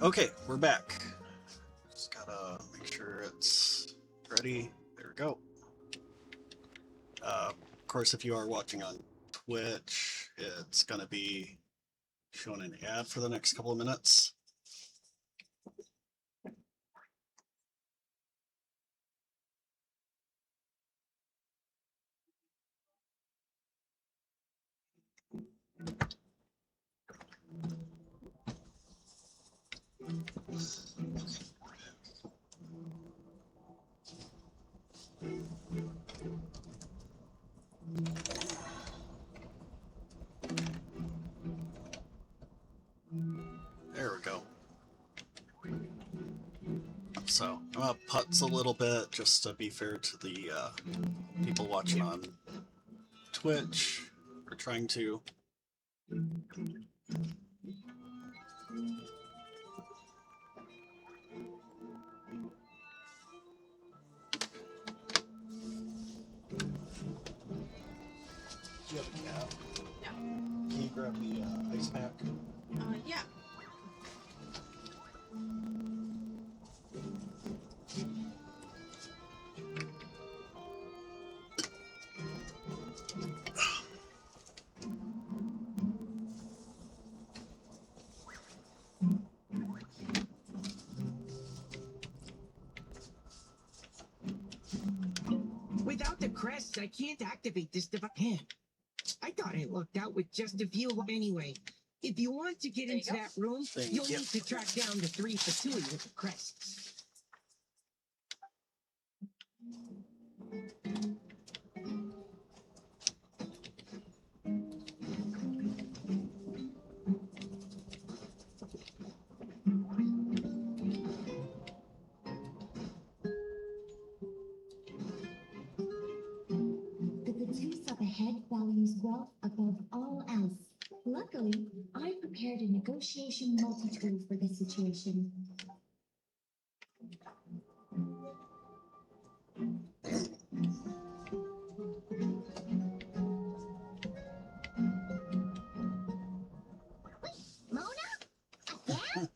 Okay, we're back. Just gotta make sure it's ready. There we go. Of course, if you are watching on Twitch, it's gonna be showing an ad for the next couple of minutes. There we go. So I'm gonna putz a little bit just to be fair to the people watching on Twitch. We're trying to. Do you have a cap? No. Can you grab the ice pack? Yeah. Without the crest, I can't activate this device. I thought I looked out with just a few anyway. If you want to get into that room, you'll need to track down the 3 Fatui with the crests. The Patus up ahead values wealth above all else. Luckily, I prepared a negotiation multi-tool for this situation. Mona? Yeah?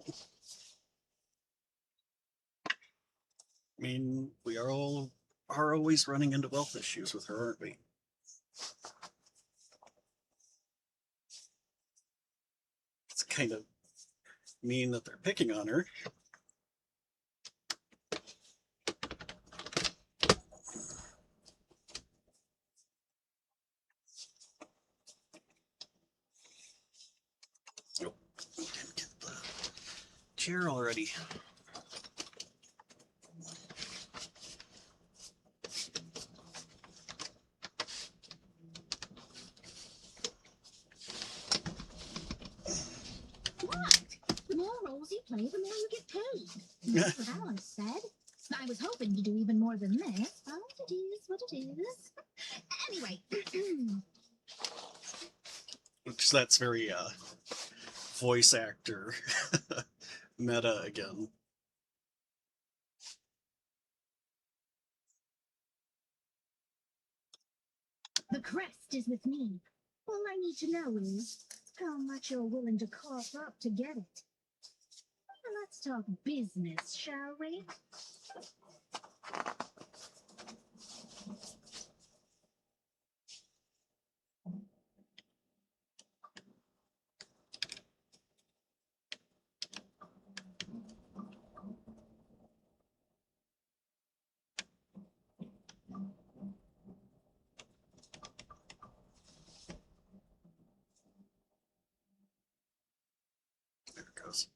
I mean, we are always running into wealth issues with her, aren't we? It's kind of mean that they're picking on her. Oh, didn't get the chair already. What? The more roles you play, the more you get paid. That's what Alice said. I was hoping to do even more than this, but it is what it is. Anyway, Which that's very voice actor meta again. the crest is with me. All I need to know is how much you're willing to cough up to get it. Let's talk business, shall we? There it goes.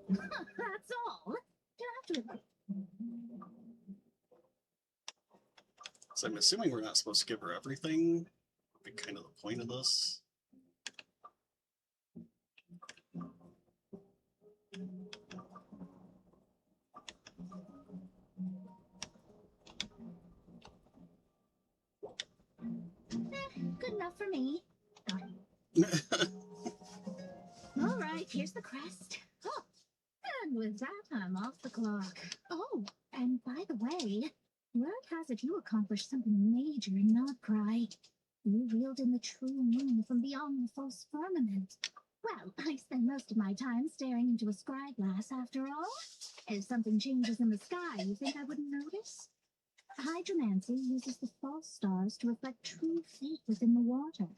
That's all. Get after it. So I'm assuming we're not supposed to give her everything. Be kind of the point of this. Good enough for me. All right, here's the crest. Oh, and with that, I'm off the clock. Oh, and by the way, Word has it you accomplished something major in Nodcry. You reeled in the true moon from beyond the false firmament. Well, I spend most of my time staring into a scryglass after all. If something changes in the sky, you think I wouldn't notice? Hydromancy uses the false stars to reflect true fate within the water.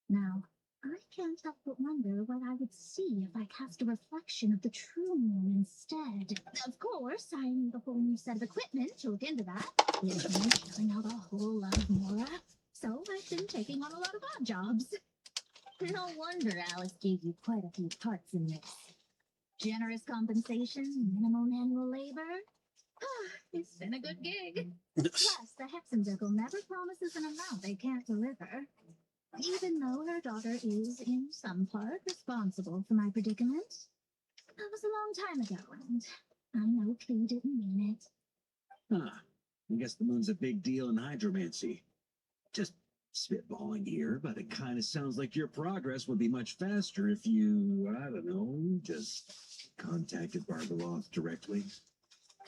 Now, I can't help but wonder what I would see if I cast a reflection of the true moon instead. Of course, I need a whole new set of equipment to look into that. It's me shelling out a whole lot of Mora, so I've been taking on a lot of odd jobs. No wonder Alice gave you quite a few parts in this. Generous compensation, minimal manual labor. It's been a good gig. Plus, the Hexenbickle never promises an amount they can't deliver. Even though her daughter is, in some part, responsible for my predicament. That was a long time ago, and I know Cleo didn't mean it. Huh. I guess the moon's a big deal in hydromancy. Just spitballing here, but it kind of sounds like your progress would be much faster if you, I don't know, just contacted Barbeloth directly.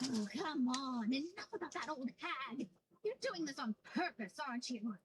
Oh, come on. Enough about that old hag. You're doing this on purpose, aren't you?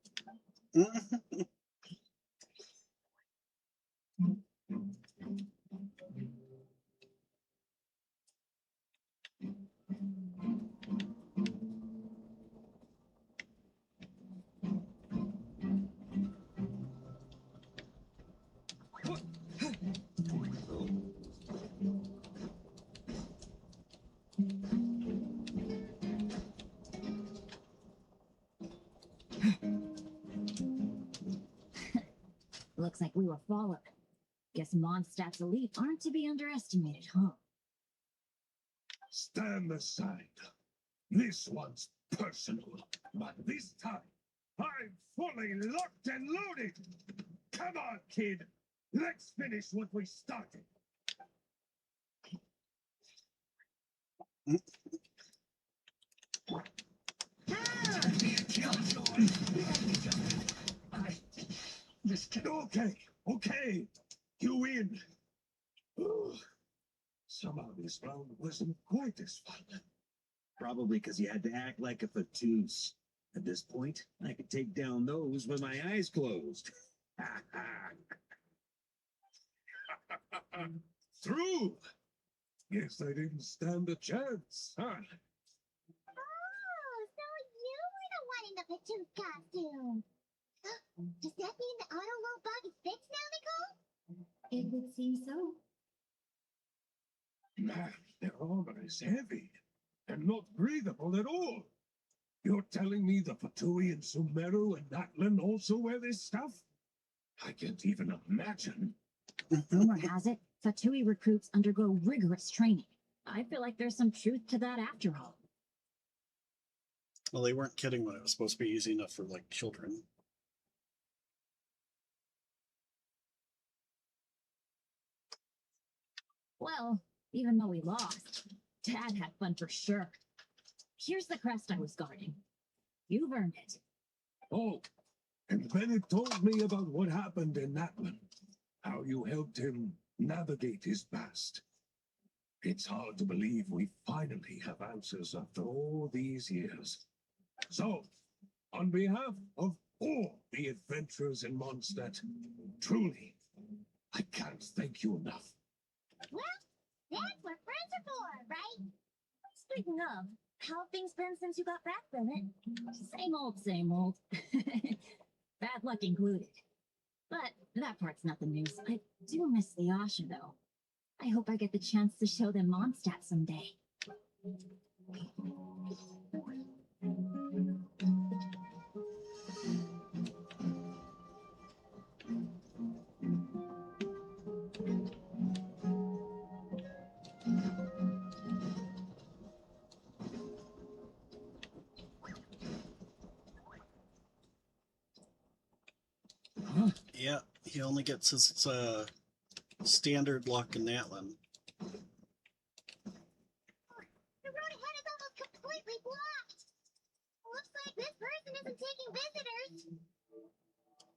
Looks like we were followed. Guess Mondstadt's elite aren't to be underestimated, huh? Stand aside. This one's personal, but this time, I'm fully locked and loaded. Come on, kid. Let's finish what we started. Okay. You win. Oh, somehow this round wasn't quite as fun. Probably because you had to act like a fatous. At this point, I could take down those with my eyes closed. True. Guess I didn't stand a chance, huh? Oh, so you were the one in the Patoot costume. Does that mean the auto load bug is fixed now, Nicole? It would seem so. Man, their armor is heavy and not breathable at all. You're telling me the Fatui and Sumeru and Natlan also wear this stuff? I can't even imagine. Rumor has it, Fatui recruits undergo rigorous training. I feel like there's some truth to that after all. Well, they weren't kidding when it was supposed to be easy enough for, like, children. Well, even though we lost, Dad had fun for sure. Here's the crest I was guarding. You've earned it. Oh, and Bennett told me about what happened in Natlan. How you helped him navigate his past. It's hard to believe we finally have answers after all these years. So, on behalf of all the adventurers in Mondstadt, truly, I can't thank you enough. Well, that's what friends are for, right? Speaking of, how have things been since you got back from it? Same old, same old. Bad luck included. But that part's not the news. I do miss the Asha, though. I hope I get the chance to show them Mondstadt someday. Yeah, he only gets his standard luck in Natlan. The road ahead is almost completely blocked. Looks like this person isn't taking visitors.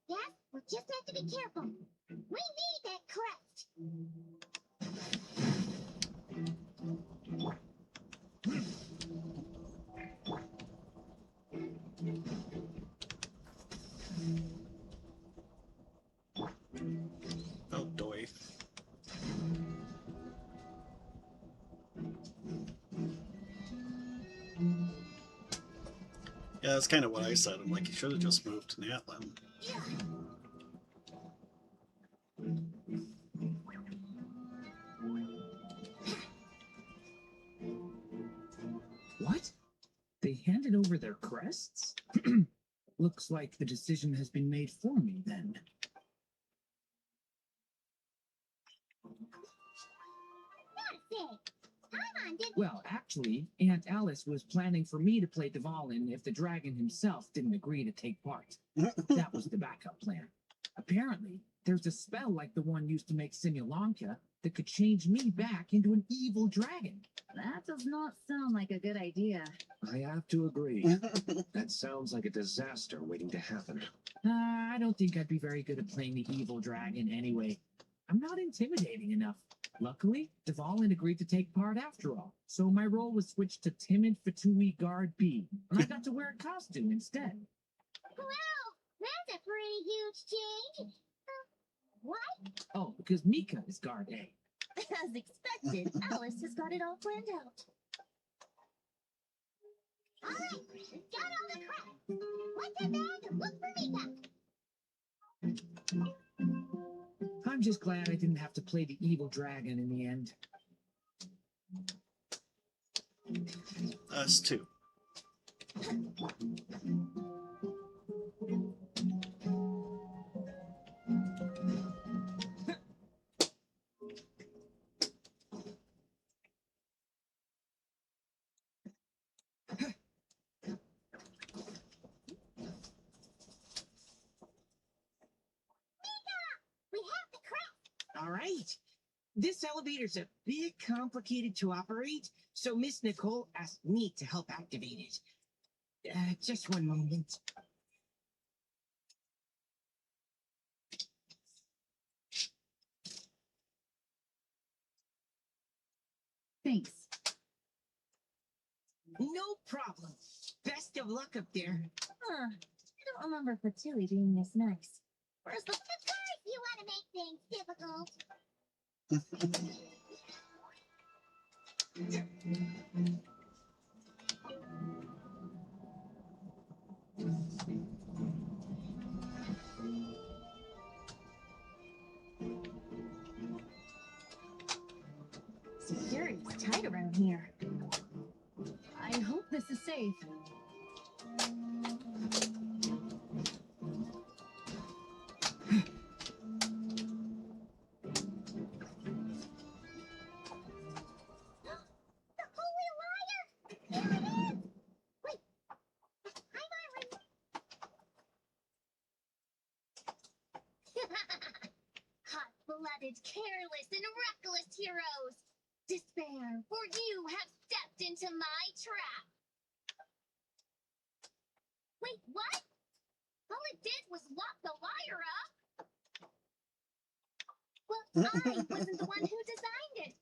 Yes, we'll just have to be careful. We need that crest. Yeah, that's kind of what I said. I'm like, you should have just moved to Natlin. What? They handed over their crests? Looks like the decision has been made for me then. Well, actually, Aunt Alice was planning for me to play Dvalin if the dragon himself didn't agree to take part. That was the backup plan. Apparently, there's a spell like the one used to make Simulanka that could change me back into an evil dragon. That does not sound like a good idea. I have to agree. That sounds like a disaster waiting to happen. I don't think I'd be very good at playing the evil dragon anyway. I'm not intimidating enough. Luckily, Dvalin agreed to take part after all, so my role was switched to timid Fatui Guard B, and I got to wear a costume instead. Wow, that's a pretty huge change. What? Oh, because Mika is Guard A. As expected, Alice has got it all planned out. All right, got all the crap. What's the bag? Look for Mika. I'm just glad I didn't have to play the evil dragon in the end. Us too. All right. This elevator's a bit complicated to operate, so Miss Nicole asked me to help activate it. Just one moment. Thanks. No problem. Best of luck up there. Huh. I don't remember Fatui being this nice. Where's the... Of course you want to make things difficult. Security's tight around here. I hope this is safe. Hot-blooded, careless, and reckless heroes! Despair, for you have stepped into my trap! Wait, what? All it did was lock the liar up? Well, I wasn't the one who designed it!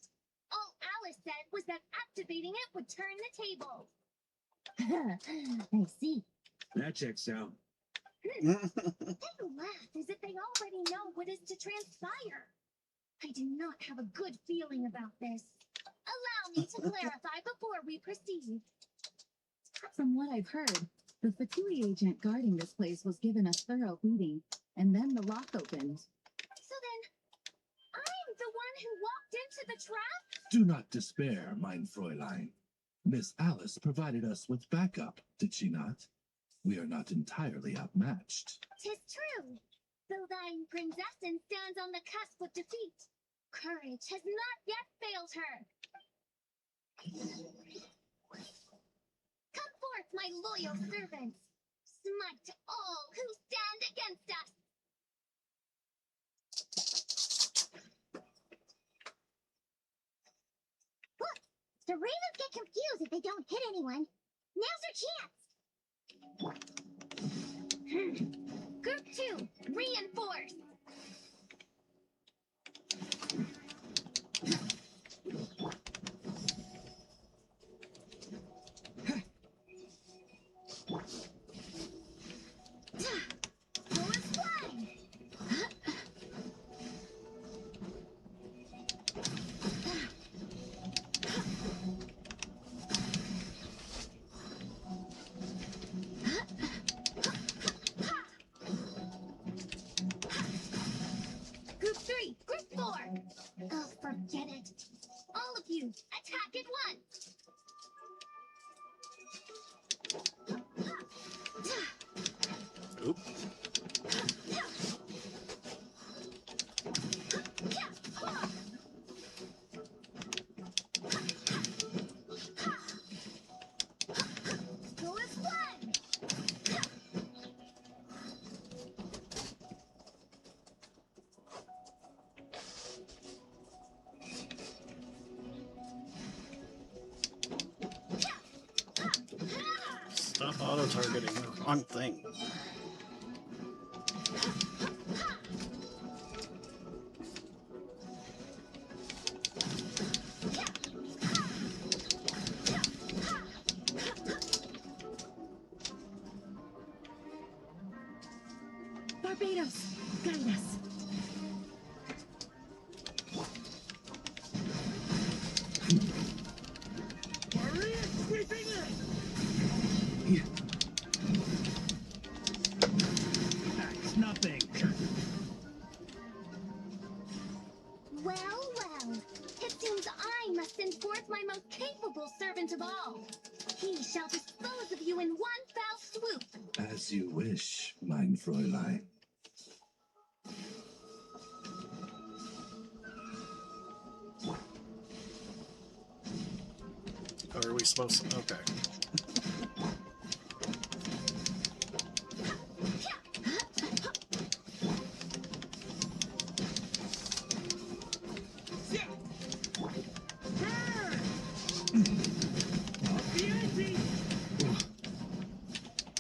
All Alice said was that activating it would turn the tables. I see. That checks out. They laugh as if they already know what is to transpire. I do not have a good feeling about this. Allow me to clarify before we proceed. From what I've heard, the Fatui agent guarding this place was given a thorough beating, and then the lock opened. So then, I'm the one who walked into the trap? Do not despair, mein Fräulein. Miss Alice provided us with backup, did she not? We are not entirely outmatched. 'Tis true. Though thine princessin stands on the cusp of defeat, courage has not yet failed her. Come forth, my loyal servants. Smite all who stand against us. Look, the ravens get confused if they don't hit anyone. Now's your chance. Group 2, reinforce. Full is flying. Oop. Go as one. Stop auto-targeting the wrong thing. Barbados, guide us. That's nothing. Well, well. It seems I must send forth my most capable servant of all. He shall dispose of you in one foul swoop. As you wish, mein Fräulein. Or are we supposed to? Okay.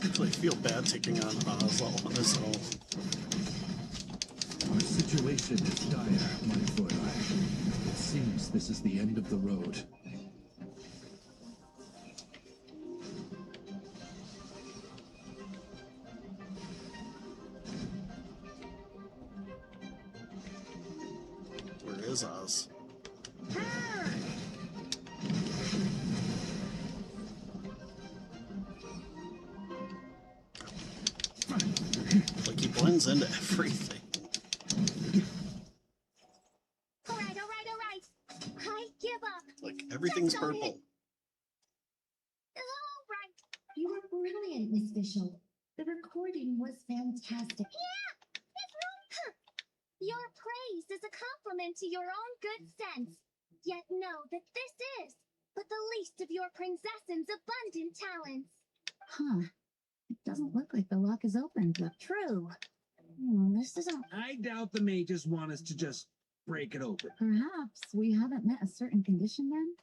Actually, I feel bad taking on Oz all on his own. Our situation is dire, mein Fräulein. It seems this is the end of the road. Where is Oz? Like he blends into everything. All right. I give up. Like everything's That's all purple. All right. You were brilliant, Miss Bishop. The recording was fantastic. Yeah. Your praise is a compliment to your own good sense. Yet know that this is but the least of your princess's abundant talents. Huh. It doesn't look like the lock is open, but True. this isn't. I doubt the mages want us to just break it open. Perhaps we haven't met a certain condition then?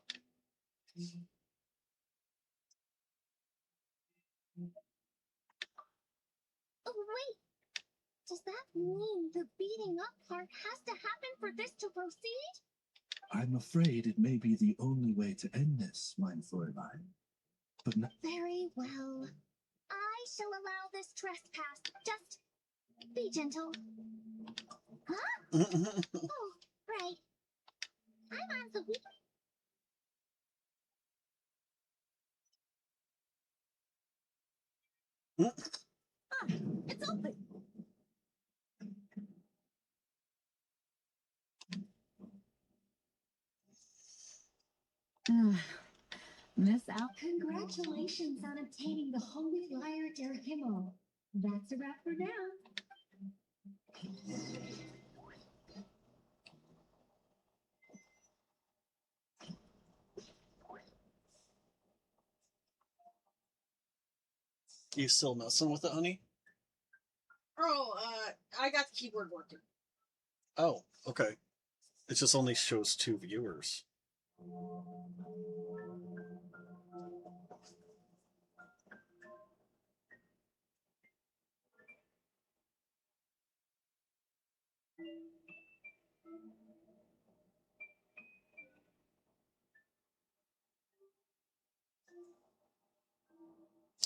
Oh, wait. Does that mean the beating up part has to happen for this to proceed? I'm afraid it may be the only way to end this, mein Fräulein. But Very well. I shall allow this trespass. Just be gentle. Huh? Oh, right. I'm on the week. It's open. Miss Al. Congratulations on obtaining the Holy Lyre der Himmel. That's a wrap for now. You still messing with it, honey? Oh, I got the keyboard working. Oh, okay. It just only shows 2 viewers.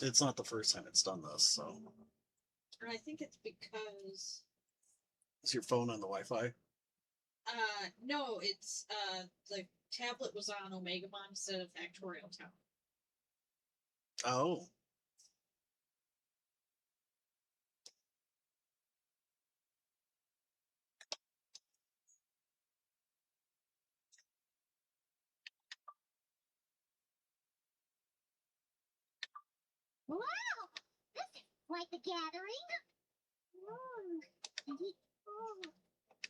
It's not the first time it's done this, so. And I think it's because, Is your phone on the Wi-Fi? no, it's, the tablet was on Omegamon instead of Factorial Town. Oh. Wow! This is Like the gathering? Oh,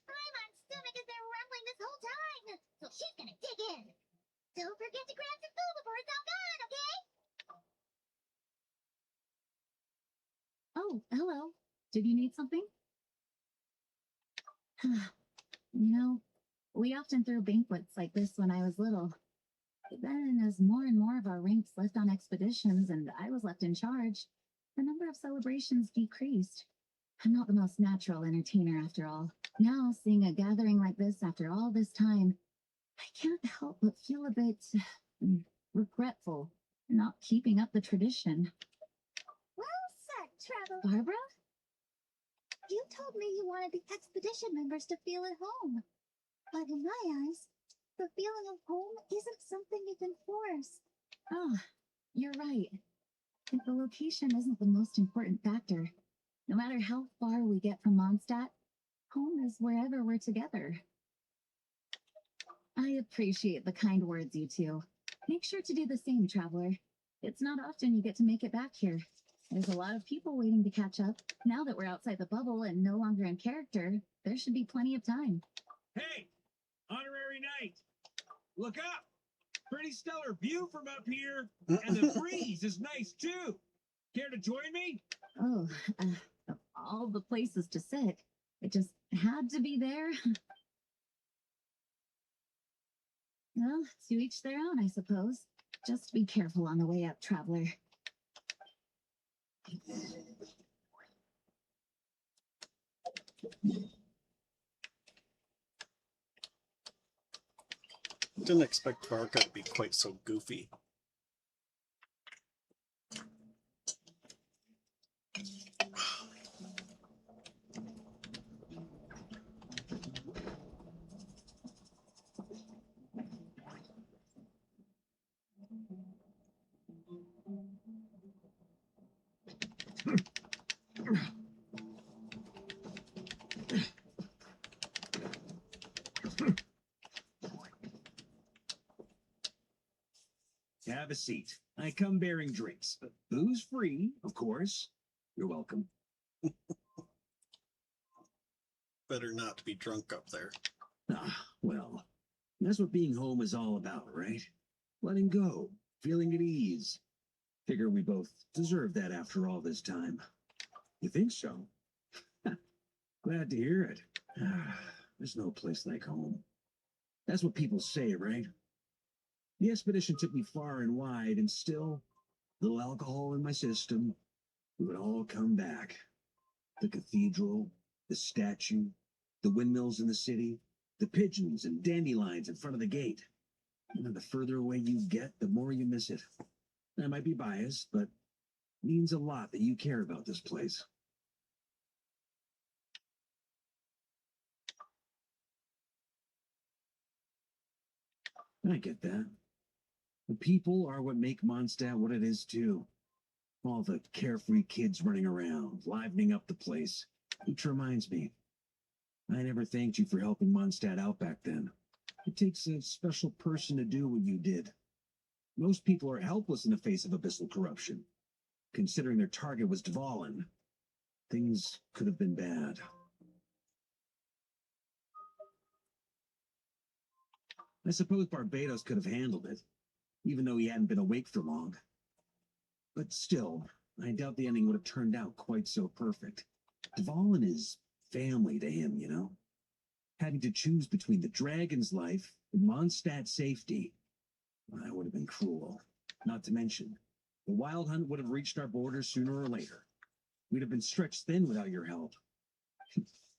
Paimon's stomach has been rumbling this whole time, so she's gonna dig in. Don't forget to grab some food before it's all gone, okay? Oh, hello. Did you need something? We often threw banquets like this when I was little. But then, as more and more of our ranks left on expeditions and I was left in charge, the number of celebrations decreased. I'm not the most natural entertainer after all. Now, seeing a gathering like this after all this time, I can't help but feel a bit regretful for not keeping up the tradition. Well said, Travel. Barbara? You told me you wanted the expedition members to feel at home. But in my eyes, the feeling of home isn't something you can force. Oh, you're right. If the location isn't the most important factor, no matter how far we get from Mondstadt, home is wherever we're together. I appreciate the kind words, you two. Make sure to do the same, Traveler. It's not often you get to make it back here. There's a lot of people waiting to catch up. Now that we're outside the bubble and no longer in character, there should be plenty of time. Hey! Honorary Knight! Look up! Pretty stellar view from up here, and the breeze is nice too. Care to join me? Oh, of all the places to sit, it just had to be there. Well, to each their own, I suppose. Just be careful on the way up, Traveler. Didn't expect Varka to be quite so goofy. Have a seat. I come bearing drinks. Booze free, of course. You're welcome. Better not to be drunk up there. Ah, well, that's what being home is all about, right? Letting go, feeling at ease. Figure we both deserve that after all this time. You think so? Glad to hear it. There's no place like home. That's what people say, right? The expedition took me far and wide, and still, little alcohol in my system, it would all come back. The cathedral, the statue, the windmills in the city, the pigeons and dandelions in front of the gate. And then the further away you get, the more you miss it. I might be biased, but it means a lot that you care about this place. I get that. The people are what make Mondstadt what it is, too. All the carefree kids running around, livening up the place. Which reminds me, I never thanked you for helping Mondstadt out back then. It takes a special person to do what you did. Most people are helpless in the face of abyssal corruption. Considering their target was Dvalin, things could have been bad. I suppose Barbados could have handled it, even though he hadn't been awake for long. But still, I doubt the ending would have turned out quite so perfect. Dvalin is family to him, you know? Having to choose between the dragon's life and Mondstadt's safety, that would have been cruel. Not to mention, the wild hunt would have reached our borders sooner or later. We'd have been stretched thin without your help.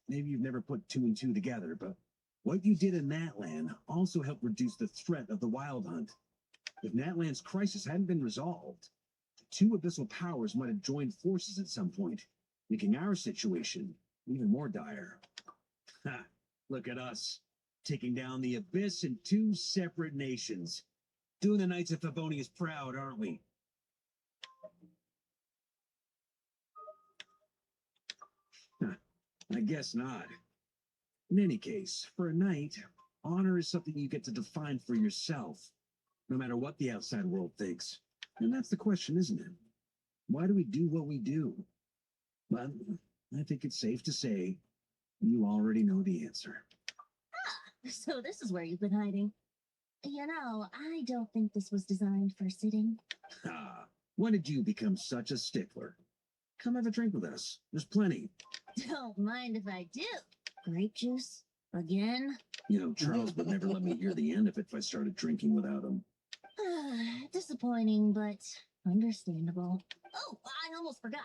Maybe you've never put two and two together, but what you did in Natlan also helped reduce the threat of the wild hunt. If Natlan's crisis hadn't been resolved, the two abyssal powers might have joined forces at some point, making our situation even more dire. Ha! Look at us, taking down the Abyss in two separate nations. Doing the Knights of Favonius proud, aren't we? Huh, I guess not. In any case, for a knight, honor is something you get to define for yourself, no matter what the outside world thinks. And that's the question, isn't it? Why do we do what we do? But I think it's safe to say you already know the answer. So this is where you've been hiding. You know, I don't think this was designed for sitting. Ah, when did you become such a stickler? Come have a drink with us. There's plenty. Don't mind if I do. Grape juice? Again? You know, Charles would never let me hear the end of it if I started drinking without him. Disappointing, but understandable. Oh, I almost forgot.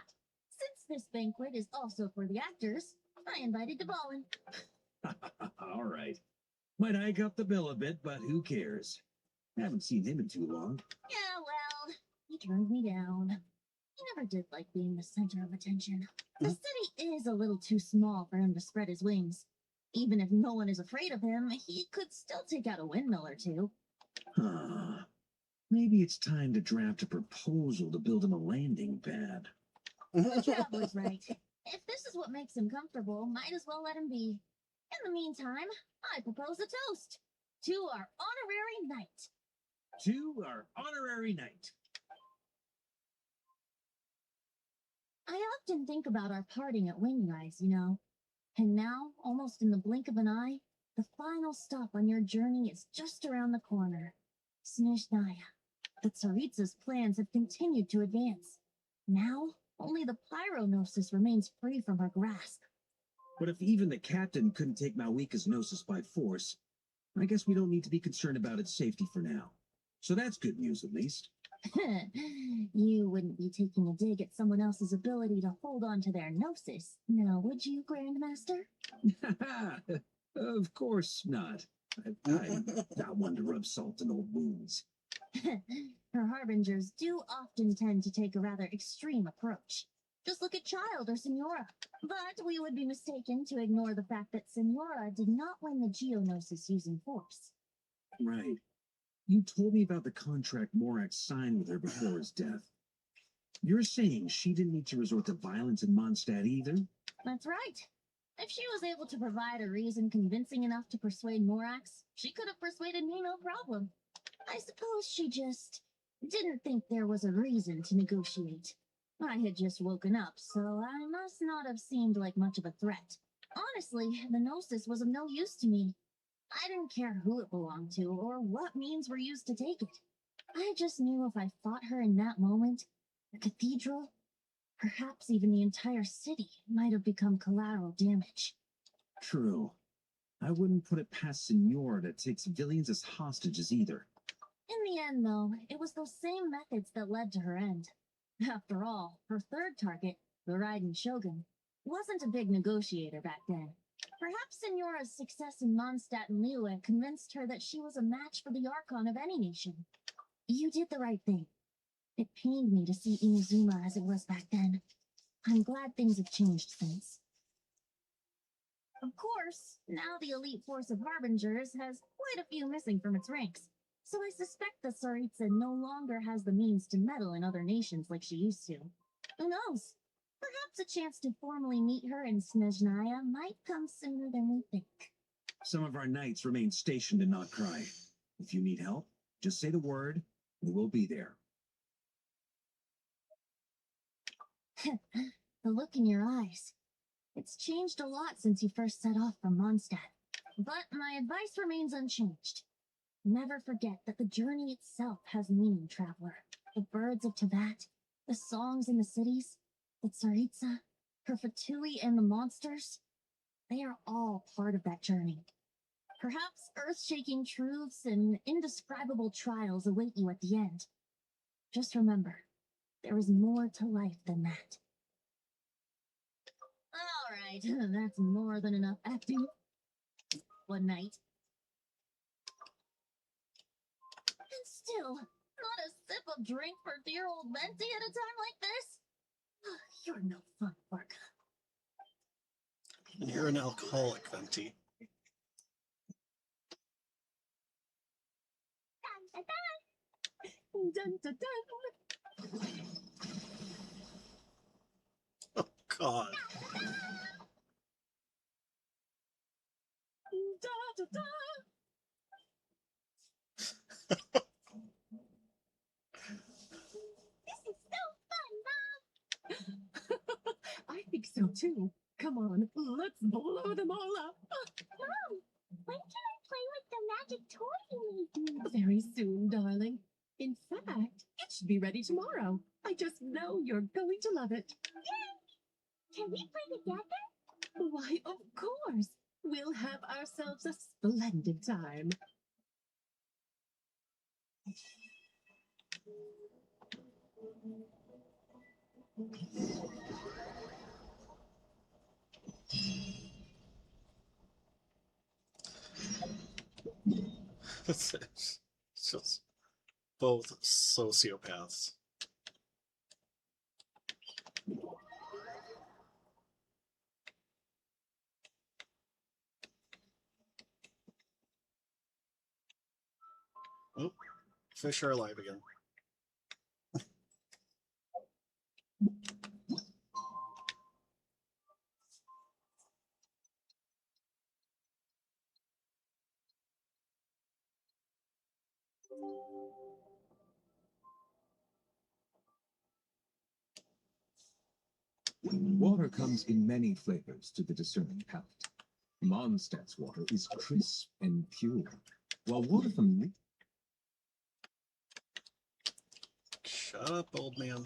Since this banquet is also for the actors, I invited DeBowen. All right. Might hike up the bill a bit, but who cares? Haven't seen him in too long. Yeah, well, he turned me down. He never did like being the center of attention. The city is a little too small for him to spread his wings. Even if no one is afraid of him, he could still take out a windmill or two. Maybe it's time to draft a proposal to build him a landing pad. The traveler's right. If this is what makes him comfortable, might as well let him be. In the meantime, I propose a toast to our honorary knight. To our honorary knight. I often think about our parting at Windrise, you know. And now, almost in the blink of an eye, the final stop on your journey is just around the corner. Snezhnaya. The Tsaritsa's plans have continued to advance. Now, only the Pyronosis remains free from her grasp. But if even the captain couldn't take Malwika's gnosis by force, I guess we don't need to be concerned about its safety for now. So that's good news, at least. You wouldn't be taking a dig at someone else's ability to hold on to their gnosis, now would you, Grandmaster? Of course not. I'm not one to rub salt in old wounds. Her harbingers do often tend to take a rather extreme approach. Just look at Child or Senora. But we would be mistaken to ignore the fact that Senora did not win the Geonosis using force. Right. You told me about the contract Morak signed with her before his death. You're saying she didn't need to resort to violence in Mondstadt either? That's right. If she was able to provide a reason convincing enough to persuade Morax, she could have persuaded me no problem. I suppose she just didn't think there was a reason to negotiate. I had just woken up, so I must not have seemed like much of a threat. Honestly, the Gnosis was of no use to me. I didn't care who it belonged to or what means were used to take it. I just knew if I fought her in that moment, the cathedral, perhaps even the entire city, might have become collateral damage. True. I wouldn't put it past Senora to take civilians as hostages either. In the end, though, it was those same methods that led to her end. After all, her third target, the Raiden Shogun, wasn't a big negotiator back then. Perhaps Senora's success in Mondstadt and Liyue convinced her that she was a match for the Archon of any nation. You did the right thing. It pained me to see Inazuma as it was back then. I'm glad things have changed since. Of course, now the elite force of Harbingers has quite a few missing from its ranks, so I suspect the Tsaritsa no longer has the means to meddle in other nations like she used to. Who knows? Perhaps a chance to formally meet her in Snezhnaya might come sooner than we think. Some of our knights remain stationed in Notcry. If you need help, just say the word, and we'll be there. The look in your eyes. It's changed a lot since you first set off from Mondstadt. But my advice remains unchanged. Never forget that the journey itself has meaning, traveler. The birds of Teyvat, the songs in the cities, the Tsaritsa, her Fatui, and the monsters, they are all part of that journey. Perhaps earth-shaking truths and indescribable trials await you at the end. Just remember, there is more to life than that. All right, that's more than enough acting. One night. And still, not a sip of drink for dear old Venti at a time like this? You're no fun, Barca. And you're an alcoholic, Venti. Dun, dun, dun. Oh, God. Da, da, da. This is so fun, Mom! I think so too. Come on, let's blow them all up. Mom, when can I play with the magic toy you made me? Very soon, darling. In fact, it should be ready tomorrow. I just know you're going to love it. Yay! Can we play together? Why, of course. We'll have ourselves a splendid time. It's just both sociopaths. Oh, fish are alive again. Water comes in many flavors to the discerning palate. Mondstadt's water is crisp and pure, while water from Shut up, old man.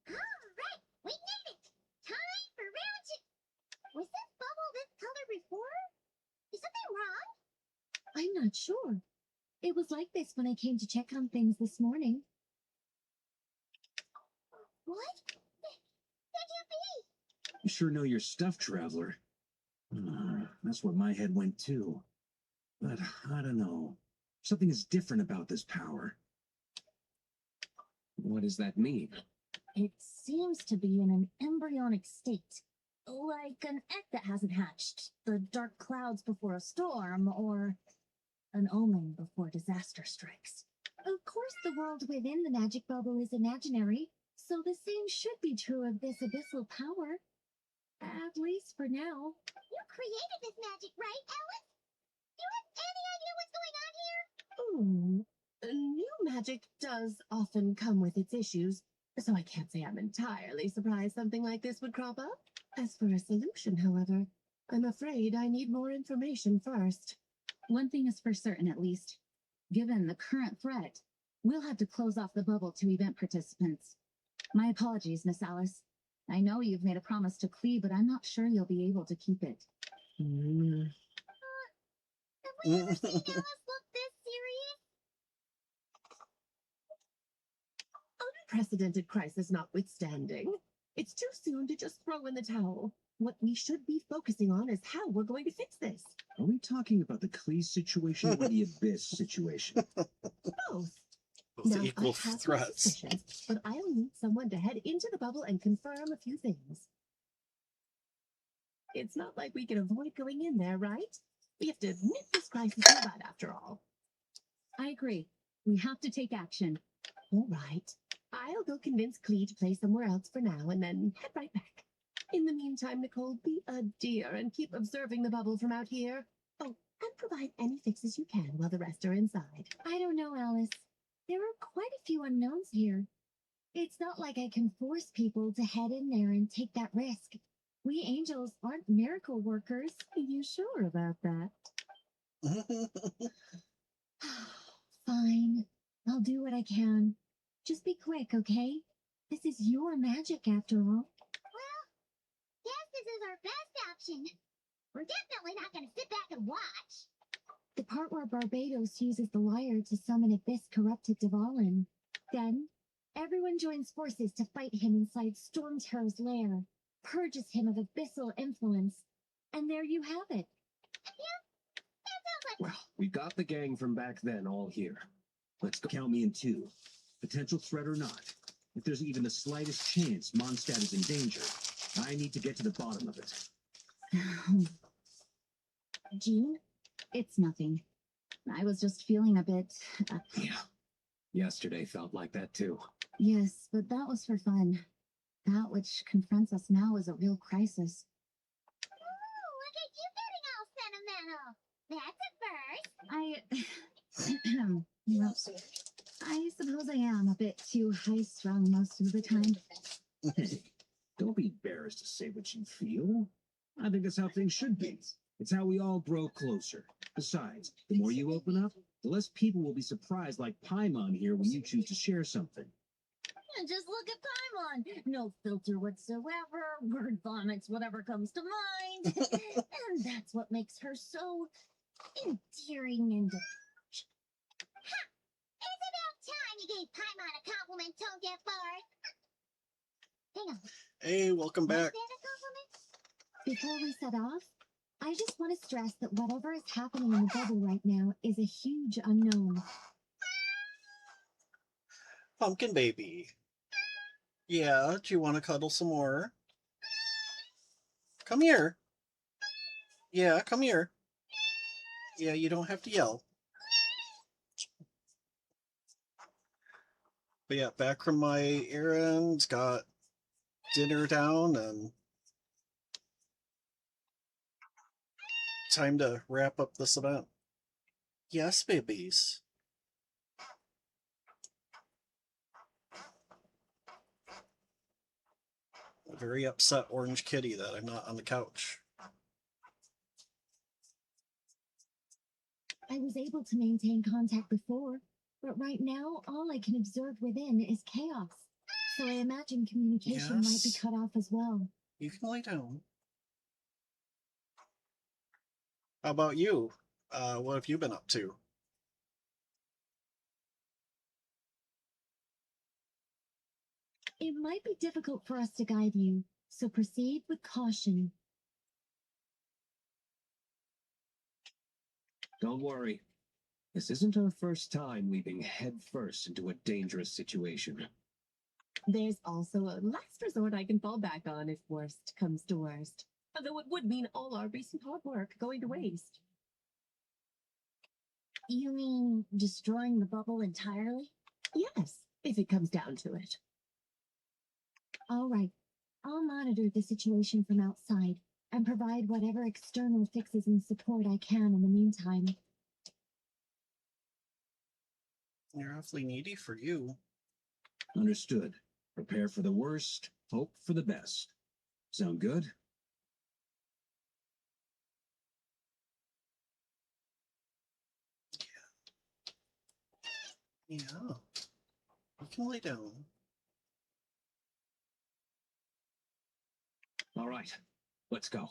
Alright, we made it! Time for round two! Was this bubble this color before? Is something wrong? I'm not sure. It was like this when I came to check on things this morning. What? Could you be? You sure know your stuff, traveler. That's where my head went too. But I don't know. Something is different about this power. What does that mean? It seems to be in an embryonic state. Like an egg that hasn't hatched, the dark clouds before a storm, or an omen before disaster strikes. Of course, the world within the magic bubble is imaginary, so the same should be true of this abyssal power. At least for now. You created this magic, right, Alice? Do you have any idea what's going on here? New magic does often come with its issues, so I can't say I'm entirely surprised something like this would crop up. As for a solution, however, I'm afraid I need more information first. One thing is for certain, at least. Given the current threat, we'll have to close off the bubble to event participants. My apologies, Miss Alice. I know you've made a promise to Clee, but I'm not sure you'll be able to keep it. Have we ever seen Alice look this serious? Unprecedented crisis notwithstanding, it's too soon to just throw in the towel. What we should be focusing on is how we're going to fix this. Are we talking about the Cleese situation or the Abyss situation? Both. Both Now, equal I have my threats. suspicions, but I'll need someone to head into the bubble and confirm a few things. It's not like we can avoid going in there, right? We have to admit this crisis is bad after all. I agree. We have to take action. All right. I'll go convince Clee to play somewhere else for now and then head right back. In the meantime, Nicole, be a dear and keep observing the bubble from out here. Oh, and provide any fixes you can while the rest are inside. I don't know, Alice. There are quite a few unknowns here. It's not like I can force people to head in there and take that risk. We angels aren't miracle workers. Are you sure about that? Fine. I'll do what I can. Just be quick, okay? This is your magic after all. Well, guess this is our best option. We're definitely not going to sit back and watch. The part where Barbados uses the lyre to summon Abyss corrupted Dvalin. Then, everyone joins forces to fight him inside Storm Terror's lair, purges him of abyssal influence, and there you have it. Yeah, that sounds like... Well, we got the gang from back then all here. Let's go. Count me in two. Potential threat or not. If there's even the slightest chance Mondstadt is in danger, I need to get to the bottom of it. Jean, it's nothing. I was just feeling a bit. Yeah. Yesterday felt like that too. Yes, but that was for fun. That which confronts us now is a real crisis. Ooh, look at you getting all sentimental. That's a first. Well, I suppose I am a bit too high-strung most of the time. Hey, don't be embarrassed to say what you feel. I think that's how things should be. It's how we all grow closer. Besides, the more you open up, the less people will be surprised like Paimon here when you choose to share something. And just look at Paimon. No filter whatsoever. Word vomits whatever comes to mind. And that's what makes her so endearing and... It's about time you gave Paimon a compliment, don't get bored. Hang on. Hey, welcome Was back. that a compliment? Before we set off, I just want to stress that whatever is happening in the bubble right now is a huge unknown. Pumpkin baby. Yeah, do you want to cuddle some more? Come here. Yeah, come here. Yeah, you don't have to yell. But yeah, back from my errands, got dinner down, and time to wrap up this event. Yes, babies. A very upset orange kitty that I'm not on the couch. I was able to maintain contact before, but right now all I can observe within is chaos. So I imagine communication might be Yes. cut off as well. You can lay down. How about you? What have you been up to? It might be difficult for us to guide you, so proceed with caution. Don't worry. This isn't our first time leaping headfirst into a dangerous situation. There's also a last resort I can fall back on if worst comes to worst. Although it would mean all our recent hard work going to waste. You mean destroying the bubble entirely? Yes, if it comes down to it. All right. I'll monitor the situation from outside and provide whatever external fixes and support I can in the meantime. You're awfully needy for you. Understood. Prepare for the worst, hope for the best. Sound good? Yeah. You can lay down. All right, let's go.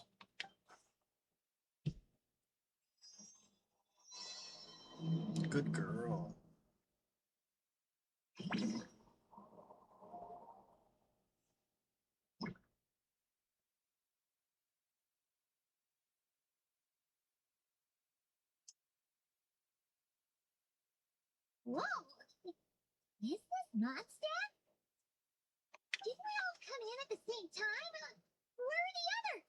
Good girl. Whoa! Is this Mondstadt? Didn't we all come in at the same time? Where are the others?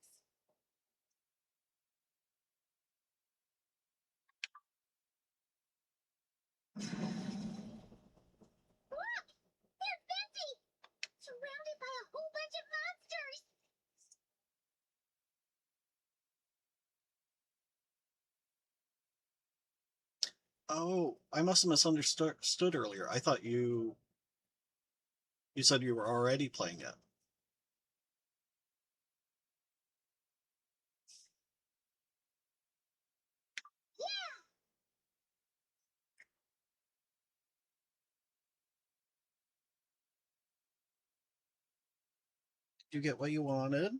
Look! They're empty! Surrounded by a whole bunch of monsters! Oh, I must have misunderstood earlier. I thought you said you were already playing it. Yeah! Did you get what you wanted?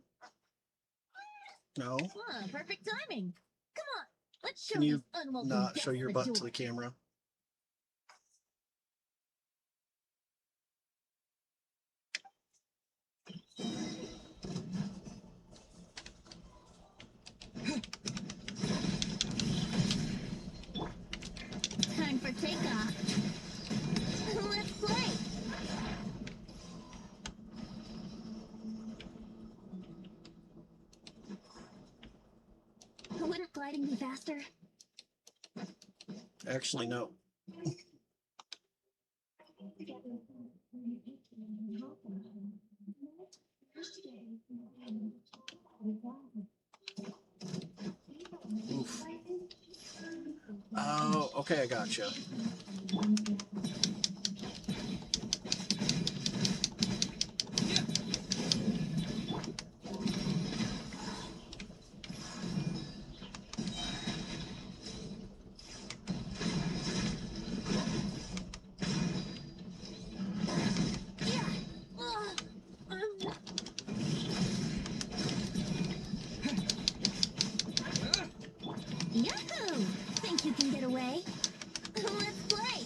No? Perfect timing. Come on, let's show Can you these unwelcome not guests show your the butt door. to the camera? Time for takeoff. Let's play. Wouldn't gliding be faster? Actually, no. Oof. Oh, okay, I gotcha. Yahoo! Think you can get away? Let's play!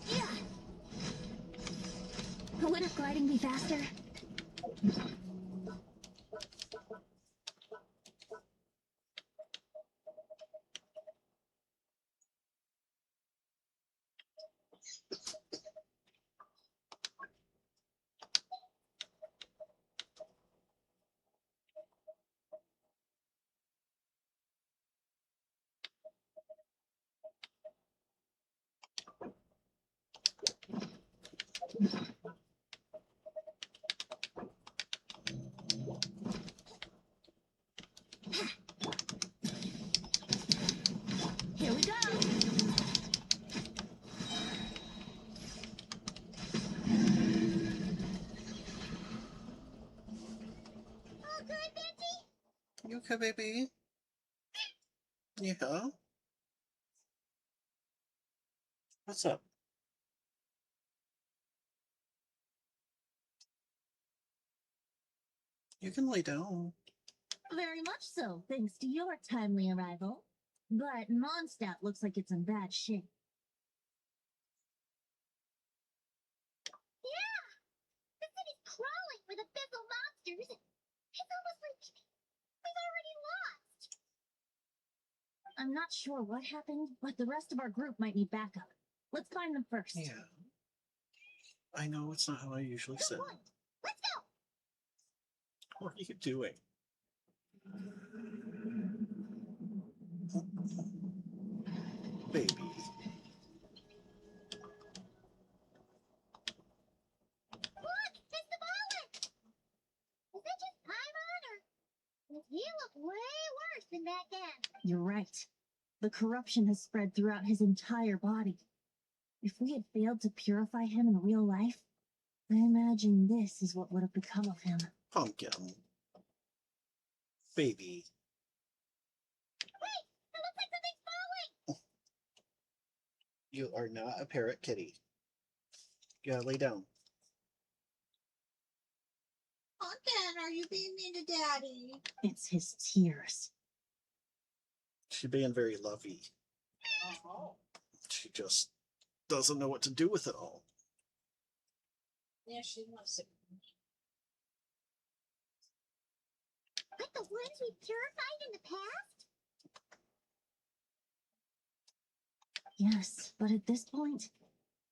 Yeah! Wouldn't gliding be faster? Here we go! All good, Betsy? You okay, baby? Yeah? What's up? You can lay down. Very much so, thanks to your timely arrival. But Mondstadt looks like it's in bad shape. Yeah! The city's crawling with abyssal monsters. It's almost like we've already lost. I'm not sure what happened, but the rest of our group might need backup. Let's find them first. Yeah. I know it's not how I usually Good sit. point. Let's go! What are you doing? Baby. Look! It's the Bowler! Is that just Paimon, or does he look way worse than back then? You're right. The corruption has spread throughout his entire body. If we had failed to purify him in real life, I imagine this is what would have become of him. Pumpkin. Baby. Wait! It looks like something's falling! You are not a parrot kitty. You gotta lay down. Pumpkin, are you being mean to Daddy? It's his tears. She's being very lovey. Oh. She just doesn't know what to do with it all. Yeah, she loves it. Like the ones we purified in the past? Yes, but at this point,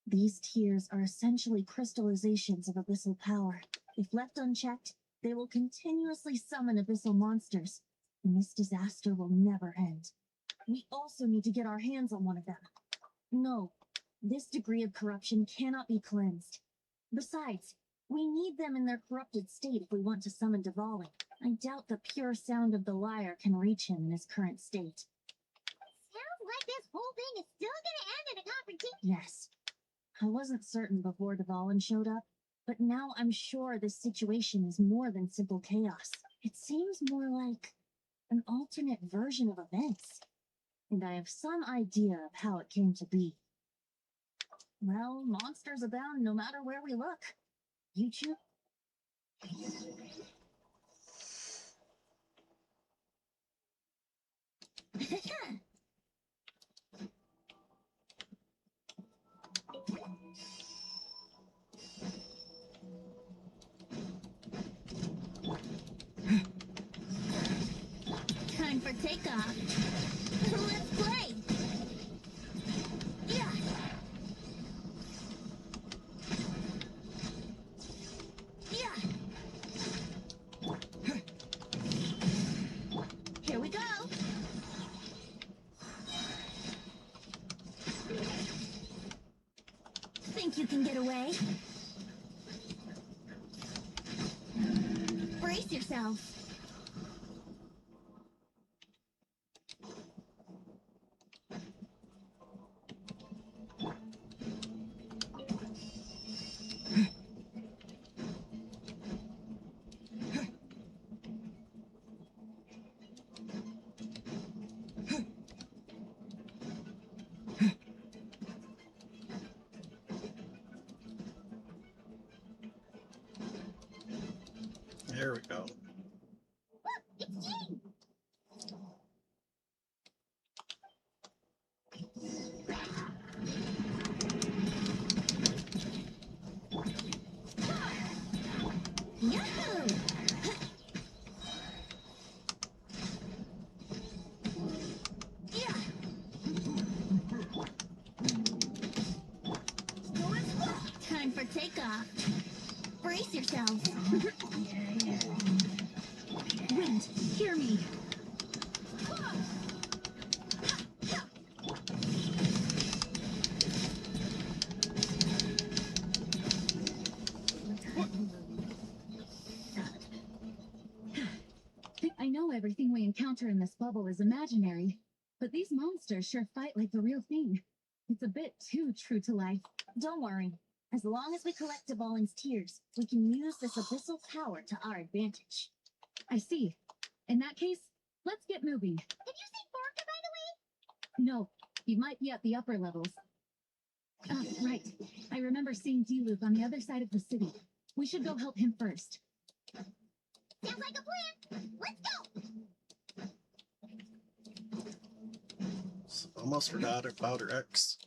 these tears are essentially crystallizations of abyssal power. If left unchecked, they will continuously summon abyssal monsters, and this disaster will never end. We also need to get our hands on one of them. No, this degree of corruption cannot be cleansed. Besides, we need them in their corrupted state if we want to summon Diwali. I doubt the pure sound of the lyre can reach him in his current state. Sounds like this whole thing is still gonna end in a confrontation. Yes. I wasn't certain before Dvalin showed up, but now I'm sure this situation is more than simple chaos. It seems more like an alternate version of events, and I have some idea of how it came to be. Well, monsters abound no matter where we look. YouTube? Time for takeoff. Let's play. Yeah. Brace yourself. There we go. It's Jane! Yahoo! Yeah! Time for takeoff. Brace yourselves. Wind, hear me. I know everything we encounter in this bubble is imaginary, but these monsters sure fight like the real thing. It's a bit too true to life. Don't worry. As long as we collect Devoling's tears, we can use this abyssal power to our advantage. I see. In that case, let's get moving. Did you see Borka, by the way? No, he might be at the upper levels. Right. I remember seeing D-Loop on the other side of the city. We should go help him first. Sounds like a plan. Let's go. Almost forgot about her ex.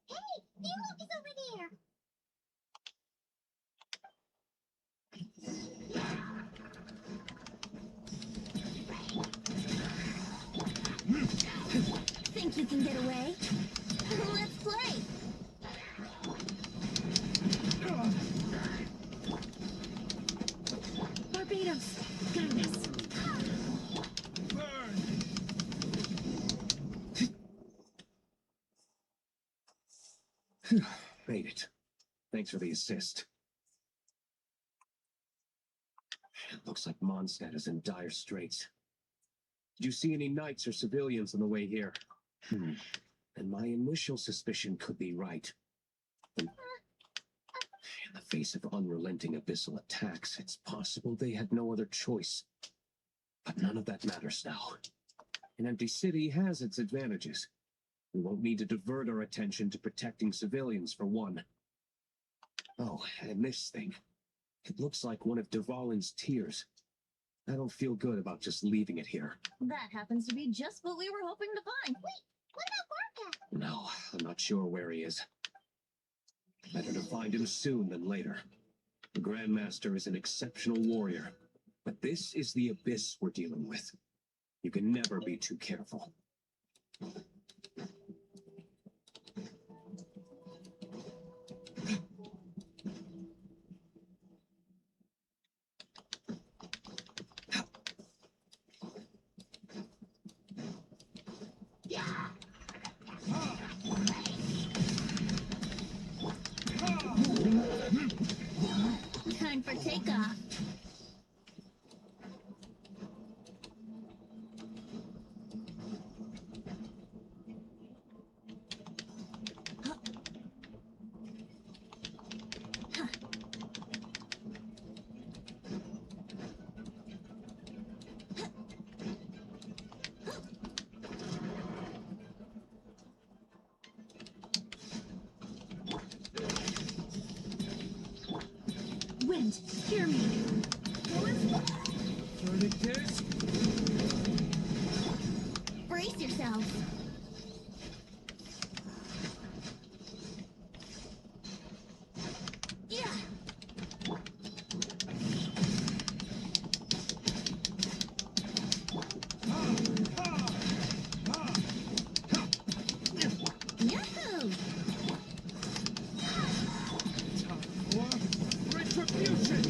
Hey, D-Loop is over there. Think you can get away? Let's play! Barbados! Got this! Made it. Thanks for the assist. Looks like Mondstadt is in dire straits. Did you see any knights or civilians on the way here? And my initial suspicion could be right. In the face of unrelenting abyssal attacks, it's possible they had no other choice. But none of that matters now. An empty city has its advantages. We won't need to divert our attention to protecting civilians, for one. Oh, and this thing. It looks like one of Devalin's tears. I don't feel good about just leaving it here. That happens to be just what we were hoping to find. Wait, What about Borka? No, I'm not sure where he is. Better to find him soon than later. The Grandmaster is an exceptional warrior, but this is the abyss we're dealing with. You can never be too careful. Time for takeoff. Wind, hear me. Brace yourself. Yeah. Yahoo! Retribution!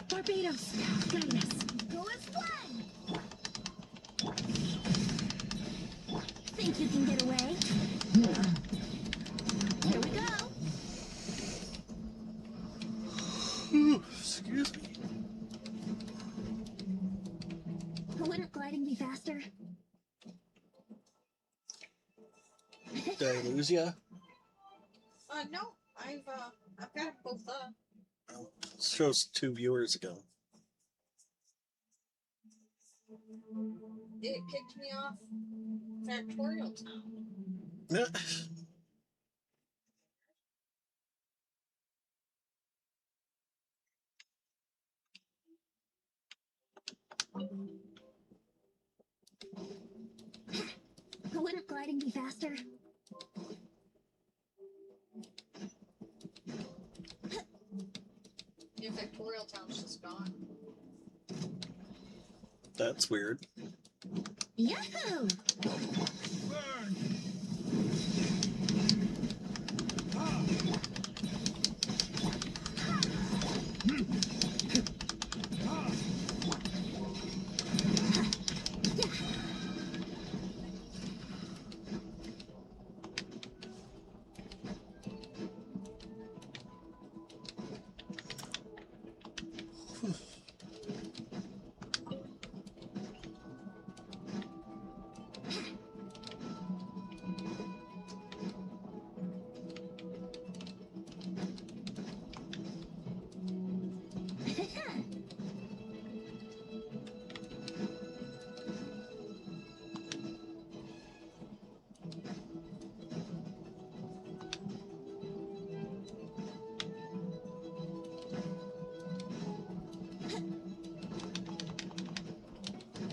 Barbados, guide us. Go as one. Think you can get away? Here we go. Excuse me. Wouldn't gliding be faster? Did I lose ya? No, I've got them both up. Oh, it shows 2 viewers ago. It kicked me off Factorial Town. Yeah. Wouldn't gliding be faster? Yeah, Factorial Town's just gone. That's weird. Yahoo! Burn! Ah! Ah!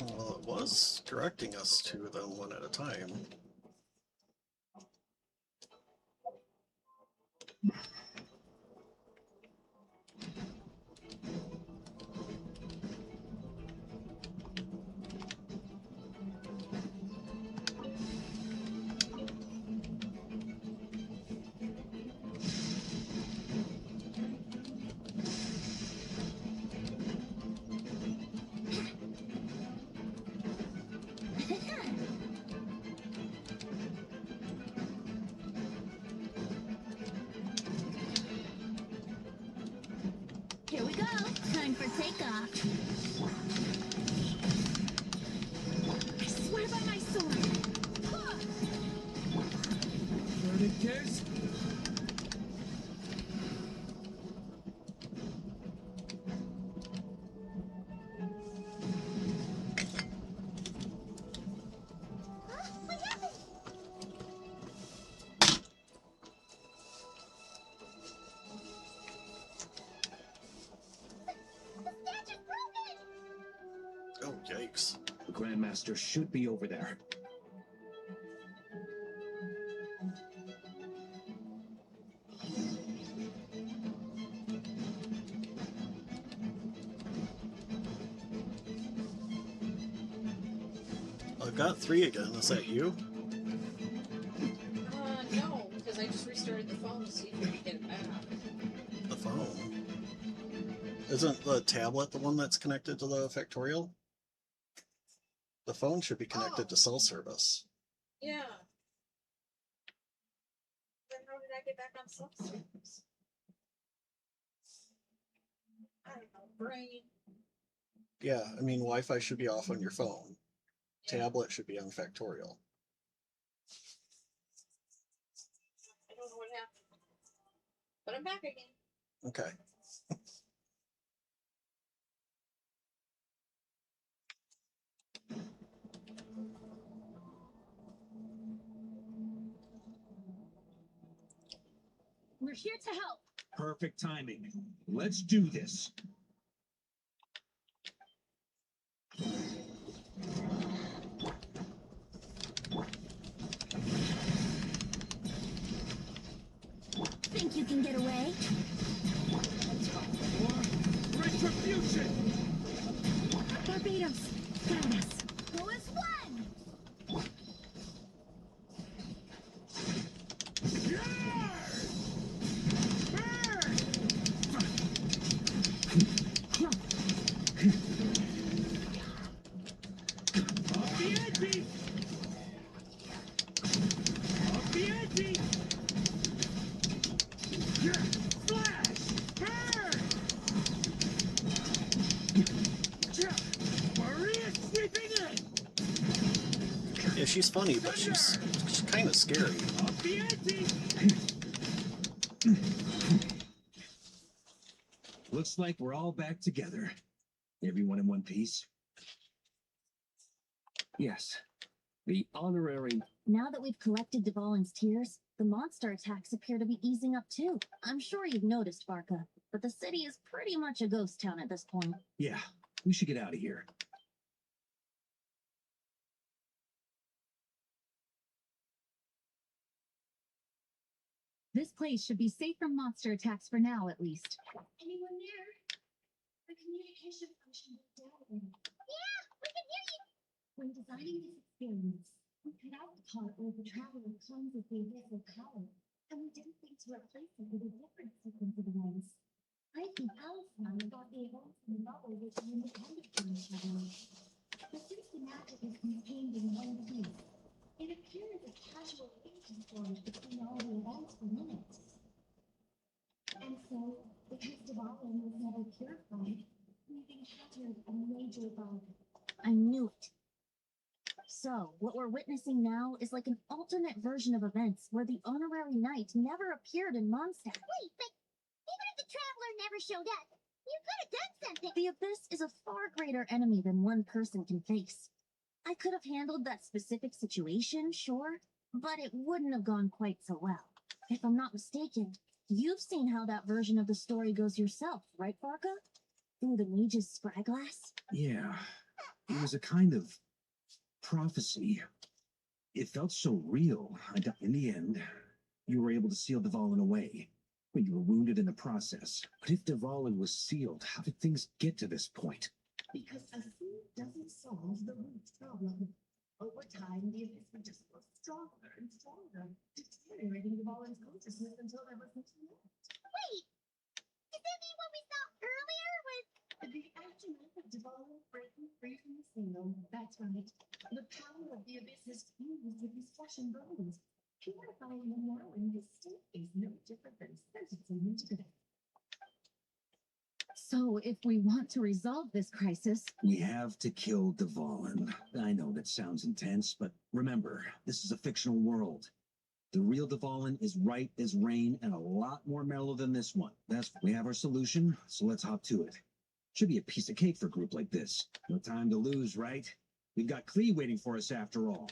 Well, it was directing us to them one at a time. Here we go. Time for takeoff. I swear by my sword. Burning kiss? What happened? The statue's broken! Oh, yikes. The Grandmaster should be over there. I've got 3 again. Is that you? No, because I just restarted the phone to see if we could get it back. The phone. Isn't the tablet the one that's connected to the Factorial? The phone should be connected to cell service. Yeah. Then how did I get back on subsystems? I don't know, brain. Yeah, I mean, Wi-Fi should be off on your phone. Tablet should be on Factorial. I don't know what happened. But I'm back again. Okay. We're here to help. Perfect timing. Let's do this. Think you can get away? Retribution! Barbados, guide us. Go as one! Yeah! Burn! she's funny, but she's kind of scary. Up the ante. Looks like we're all back together. Everyone in one piece? Yes. The honorary. Now that we've collected Dvalin's tears, the monster attacks appear to be easing up too. I'm sure you've noticed, Barca, but the city is pretty much a ghost town at this point. Yeah, we should get out of here. This place should be safe from monster attacks for now, at least. Anyone there? The communication function was down. Yeah, we can hear you. When designing this experience, we cut out the part where the traveler cleanses the abyss of power, and we didn't think to replace it with a different sequence of events. I think Alice and I thought the events in the bubble were independent from each other. But since the magic is contained in one piece, it appears as casual interchange between all the events for minutes. And so, because Dvalin was never purified, we've encountered a major bug. I knew it. So, what we're witnessing now is like an alternate version of events where the honorary knight never appeared in Mondstadt. Wait, but even if the traveler never showed up, you could have done something. The Abyss is a far greater enemy than one person can face. I could have handled that specific situation, sure, but it wouldn't have gone quite so well. If I'm not mistaken, you've seen how that version of the story goes yourself, right, Barca? Through the mage's spyglass? Yeah, it was a kind of prophecy. It felt so real. In the end, you were able to seal Dvalin away, but you were wounded in the process. But if Dvalin was sealed, how did things get to this point? Because a food doesn't solve the root problem. Over time, the abyss would just grow stronger and stronger, deteriorating Dvalin's consciousness until there was nothing left. Wait! Does that mean what we saw earlier with the aftermath of Dvalin breaking free from the seal? That's right. The power of the abyss is fused with his flesh and bones. Purifying him now in his state is no different than sentencing him to death. So, if we want to resolve this crisis, We have to kill Dvalin. I know that sounds intense, but remember, this is a fictional world. The real Dvalin is right as rain and a lot more mellow than this one. We have our solution, so let's hop to it. Should be a piece of cake for a group like this. No time to lose, right? We've got Klee waiting for us after all.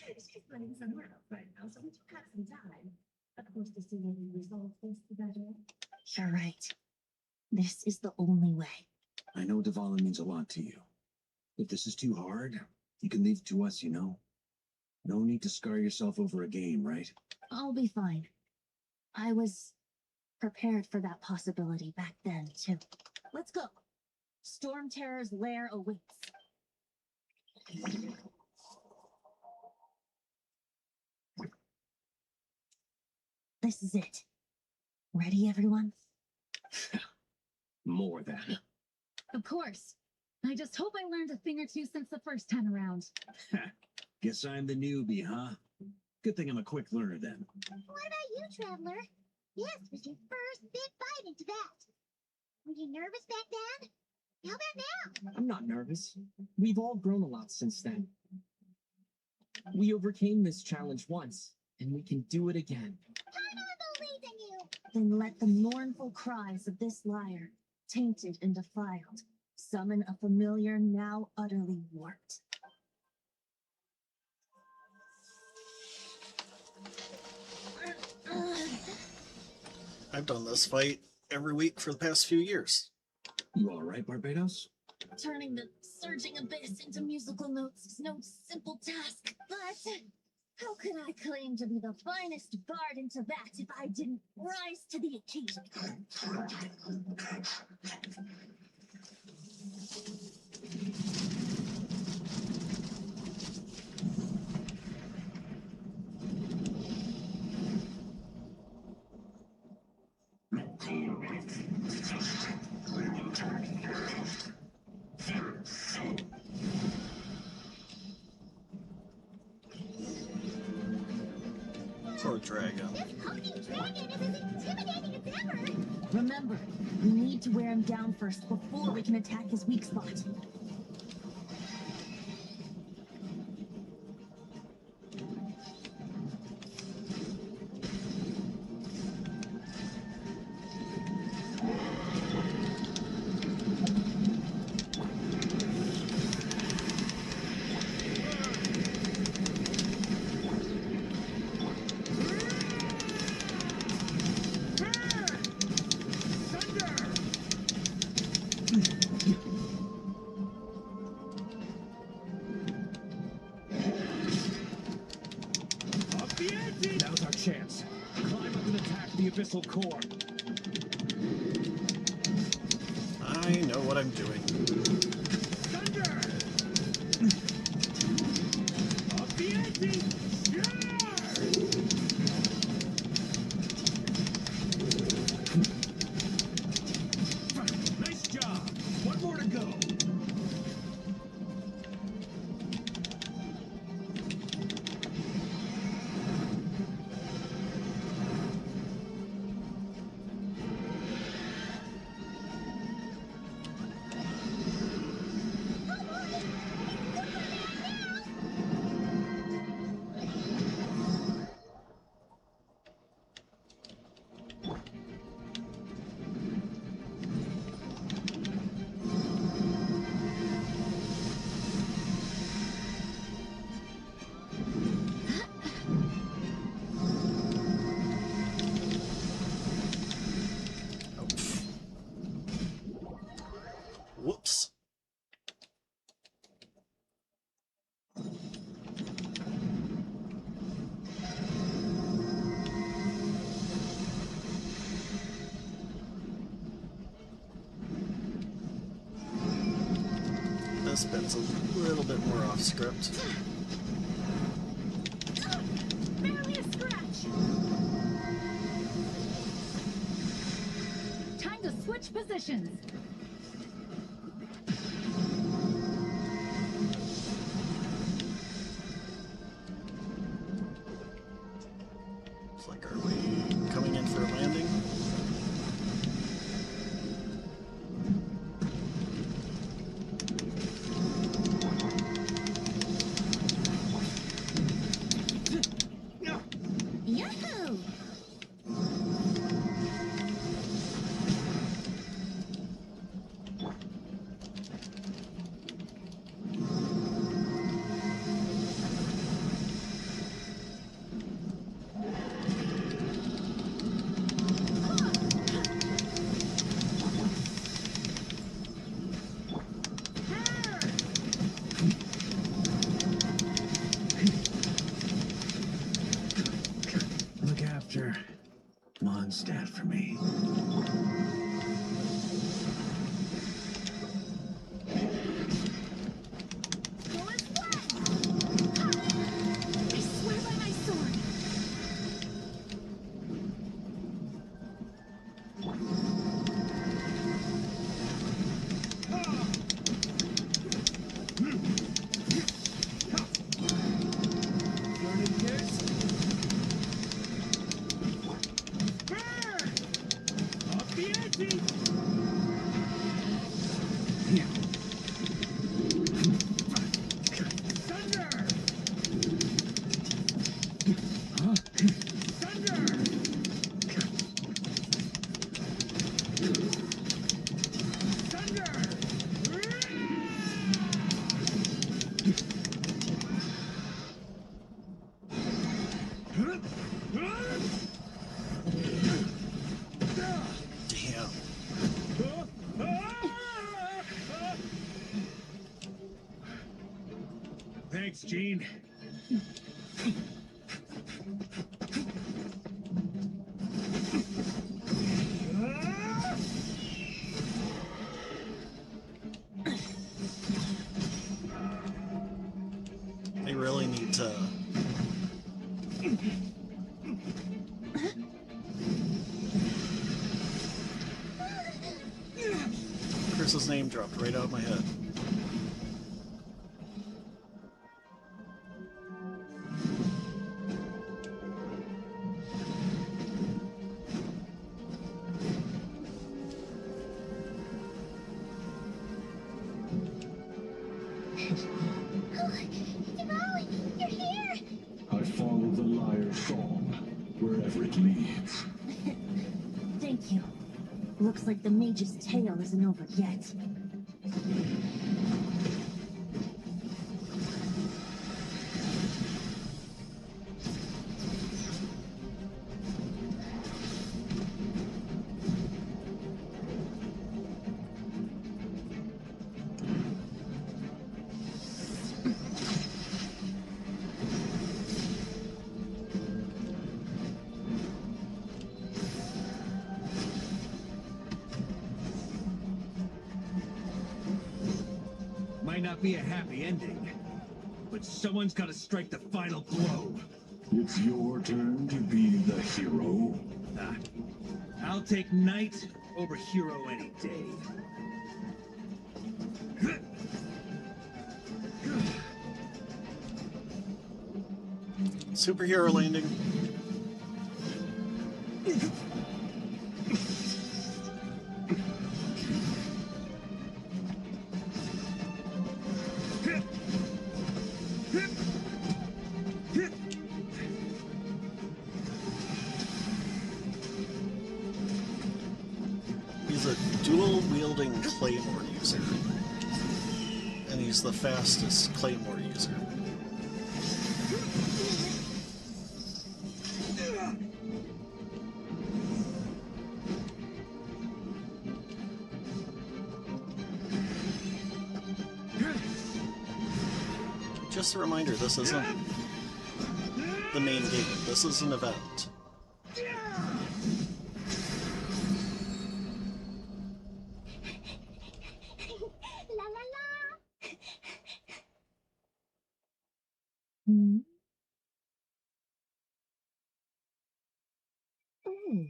She's running somewhere else right now, so we do have some time. Of course, the sooner we resolve this, the better. You're right. This is the only way. I know Dvalin means a lot to you. If this is too hard, you can leave it to us, you know? No need to scar yourself over a game, right? I'll be fine. I was prepared for that possibility back then, too. Let's go. Storm Terror's lair awaits. This is it. Ready, everyone? More than. of course. I just hope I learned a thing or two since the first time around. Guess I'm the newbie, huh? Good thing I'm a quick learner then. What about you, Traveler? Yes, was your first big bite into that. Were you nervous back then? How about now? I'm not nervous. We've all grown a lot since then. We overcame this challenge once, and we can do it again. Time on believing you. Then let the mournful cries of this lyre, tainted and defiled, summon a familiar now utterly warped. I've done this fight every week for the past few years. You all right, Barbados? Turning the surging abyss into musical notes is no simple task, but how could I claim to be the finest bard in Tibet if I didn't rise to the occasion? Poor dragon. This hulking dragon is as intimidating as ever. Remember, we need to wear him down first before we can attack his weak spot. Now's our chance. Climb up and attack the abyssal core. I know what I'm doing. Thunder! Up the ante! Nice job! One more to go. Whoops. This bit's a little bit more off script. Barely a scratch. Time to switch positions. It's like, are we coming in for a landing? Yahoo! Look after Mondstadt for me. I swear by my sword. Up the ante! Thunder! Thunder! Damn. Thanks, Gene. They really need to... Chris's name dropped right out of my head. You're here! I follow the liar's song, wherever it leads. Thank you. Looks like the mage's tale isn't over yet. not be a happy ending, but someone's got to strike the final blow. It's your turn to be the hero. Ah, I'll take knight over hero any day. Superhero landing. He's a dual-wielding claymore user. And he's the fastest claymore user. Just a reminder, this isn't the main game. This is an event. La la la. Hmm. Ooh.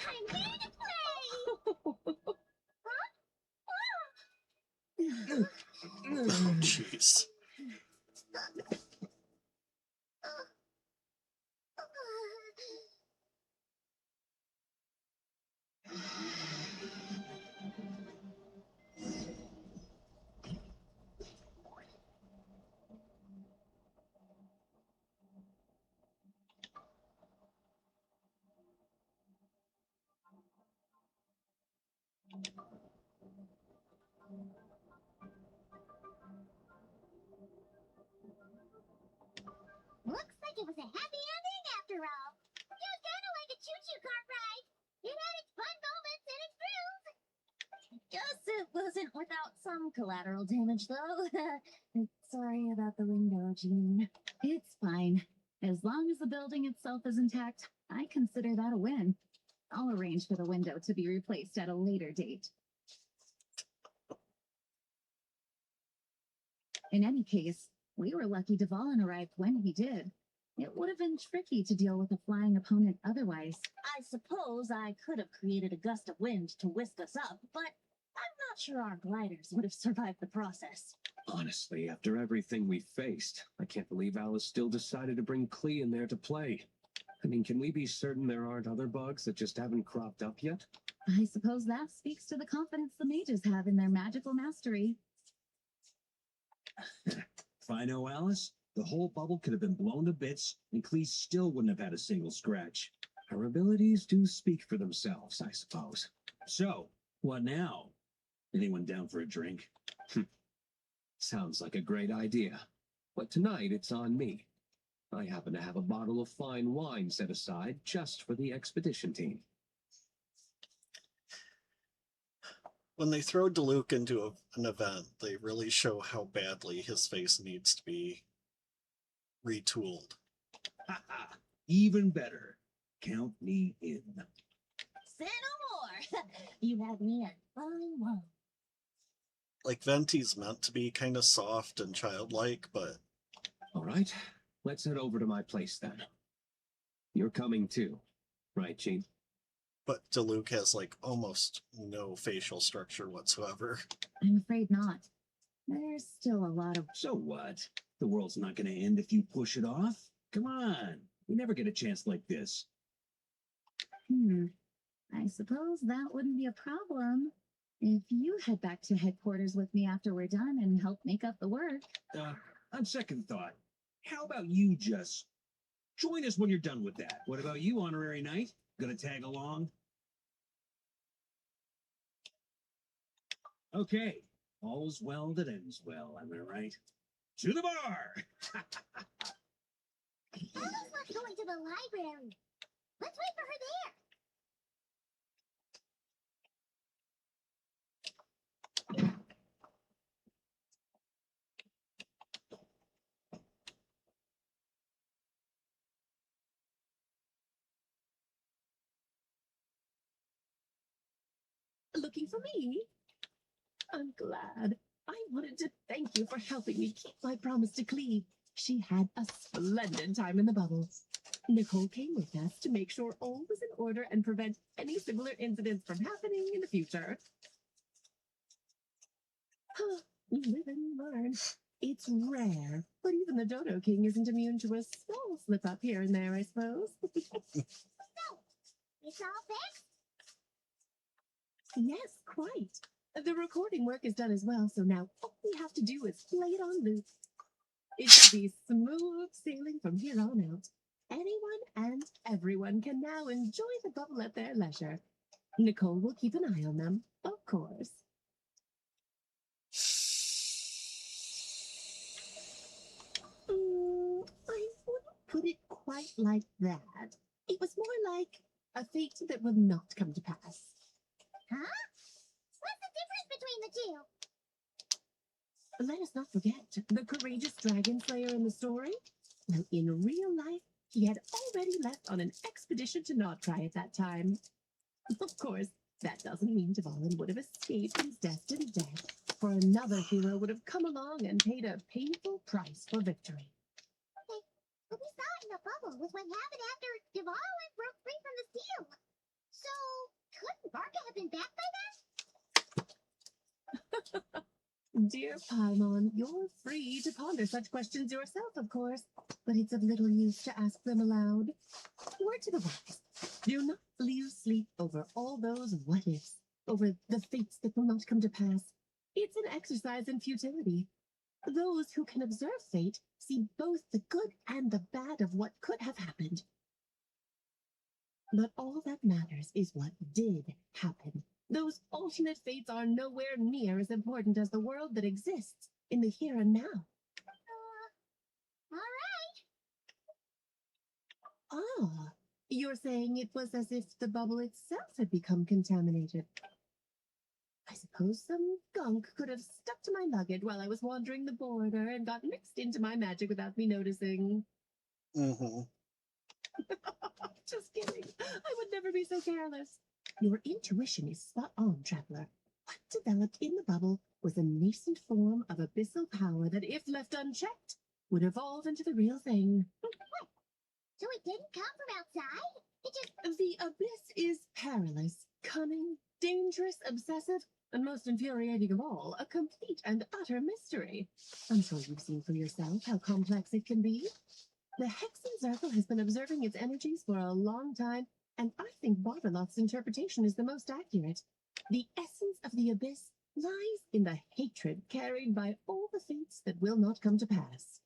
I'm here to play. Oh, jeez. Looks like it was a happy ending after all. It was kind of like a choo-choo cart ride. It had its fun moments and its thrills. Guess it wasn't without some collateral damage, though. Sorry about the window, Jean. It's fine. As long as the building itself is intact, I consider that a win. I'll arrange for the window to be replaced at a later date. In any case, we were lucky Dvalin arrived when he did. It would have been tricky to deal with a flying opponent otherwise. I suppose I could have created a gust of wind to whisk us up, but I'm not sure our gliders would have survived the process. Honestly, after everything we faced, I can't believe Alice still decided to bring Klee in there to play. I mean, can we be certain there aren't other bugs that just haven't cropped up yet? I suppose that speaks to the confidence the mages have in their magical mastery. If I know Alice, the whole bubble could have been blown to bits, and Klee still wouldn't have had a single scratch. Her abilities do speak for themselves, I suppose. So, what now? Anyone down for a drink? Sounds like a great idea. But tonight it's on me. I happen to have a bottle of fine wine set aside just for the expedition team. When they throw Diluc into an event, they really show how badly his face needs to be retooled. Ha ha! Even better. Count me in. Say no more. You have me at fine wine. Like, Venti's meant to be kind of soft and childlike, but... All right, let's head over to my place then. You're coming too, right, Jean? But Diluc has, like, almost no facial structure whatsoever. I'm afraid not. There's still a lot of... So what? The world's not going to end if you push it off. Come on, we never get a chance like this. I suppose that wouldn't be a problem if you head back to headquarters with me after we're done and help make up the work. On second thought, how about you just join us when you're done with that? What about you, Honorary Knight? Gonna tag along? Okay, all's well that ends well, am I right? To the bar! Ella's not going to the library. Let's wait for her there. looking for me? I'm glad. I wanted to thank you for helping me keep my promise to Cleve. She had a splendid time in the bubbles. Nicole came with us to make sure all was in order and prevent any similar incidents from happening in the future. You live and learn. It's rare, but even the Dodo King isn't immune to a small slip up here and there, I suppose. So, it's all fixed? Yes, quite. The recording work is done as well, so now all we have to do is play it on loop. It should be smooth sailing from here on out. Anyone and everyone can now enjoy the bubble at their leisure. Nicole will keep an eye on them, of course. I wouldn't put it quite like that. It was more like a fate that will not come to pass. Huh? What's the difference between the two? Let us not forget the courageous dragon slayer in the story. Well, in real life, he had already left on an expedition to Nodcry at that time. Of course, that doesn't mean Dvalin would have escaped his destined death, for another hero would have come along and paid a painful price for victory. What we saw in the bubble was what happened after Dvalin broke free from the seal. So, couldn't Varka have been back by then? Dear Paimon, you're free to ponder such questions yourself, of course, but it's of little use to ask them aloud. Word to the wise, do not lose sleep over all those what-ifs, over the fates that will not come to pass. It's an exercise in futility. Those who can observe fate see both the good and the bad of what could have happened. But all that matters is what did happen. Those alternate fates are nowhere near as important as the world that exists in the here and now. All right. Ah, you're saying it was as if the bubble itself had become contaminated. I suppose some gunk could have stuck to my nugget while I was wandering the border and got mixed into my magic without me noticing. Mm-hmm. Just kidding. I would never be so careless. Your intuition is spot on, traveler. What developed in the bubble was a nascent form of abyssal power that, if left unchecked, would evolve into the real thing. So it didn't come from outside? It just... The abyss is perilous, cunning, dangerous, obsessive, and most infuriating of all, a complete and utter mystery. I'm sure you've seen for yourself how complex it can be. The Hexen Circle has been observing its energies for a long time, and I think Barbalot's interpretation is the most accurate. The essence of the abyss lies in the hatred carried by all the fates that will not come to pass.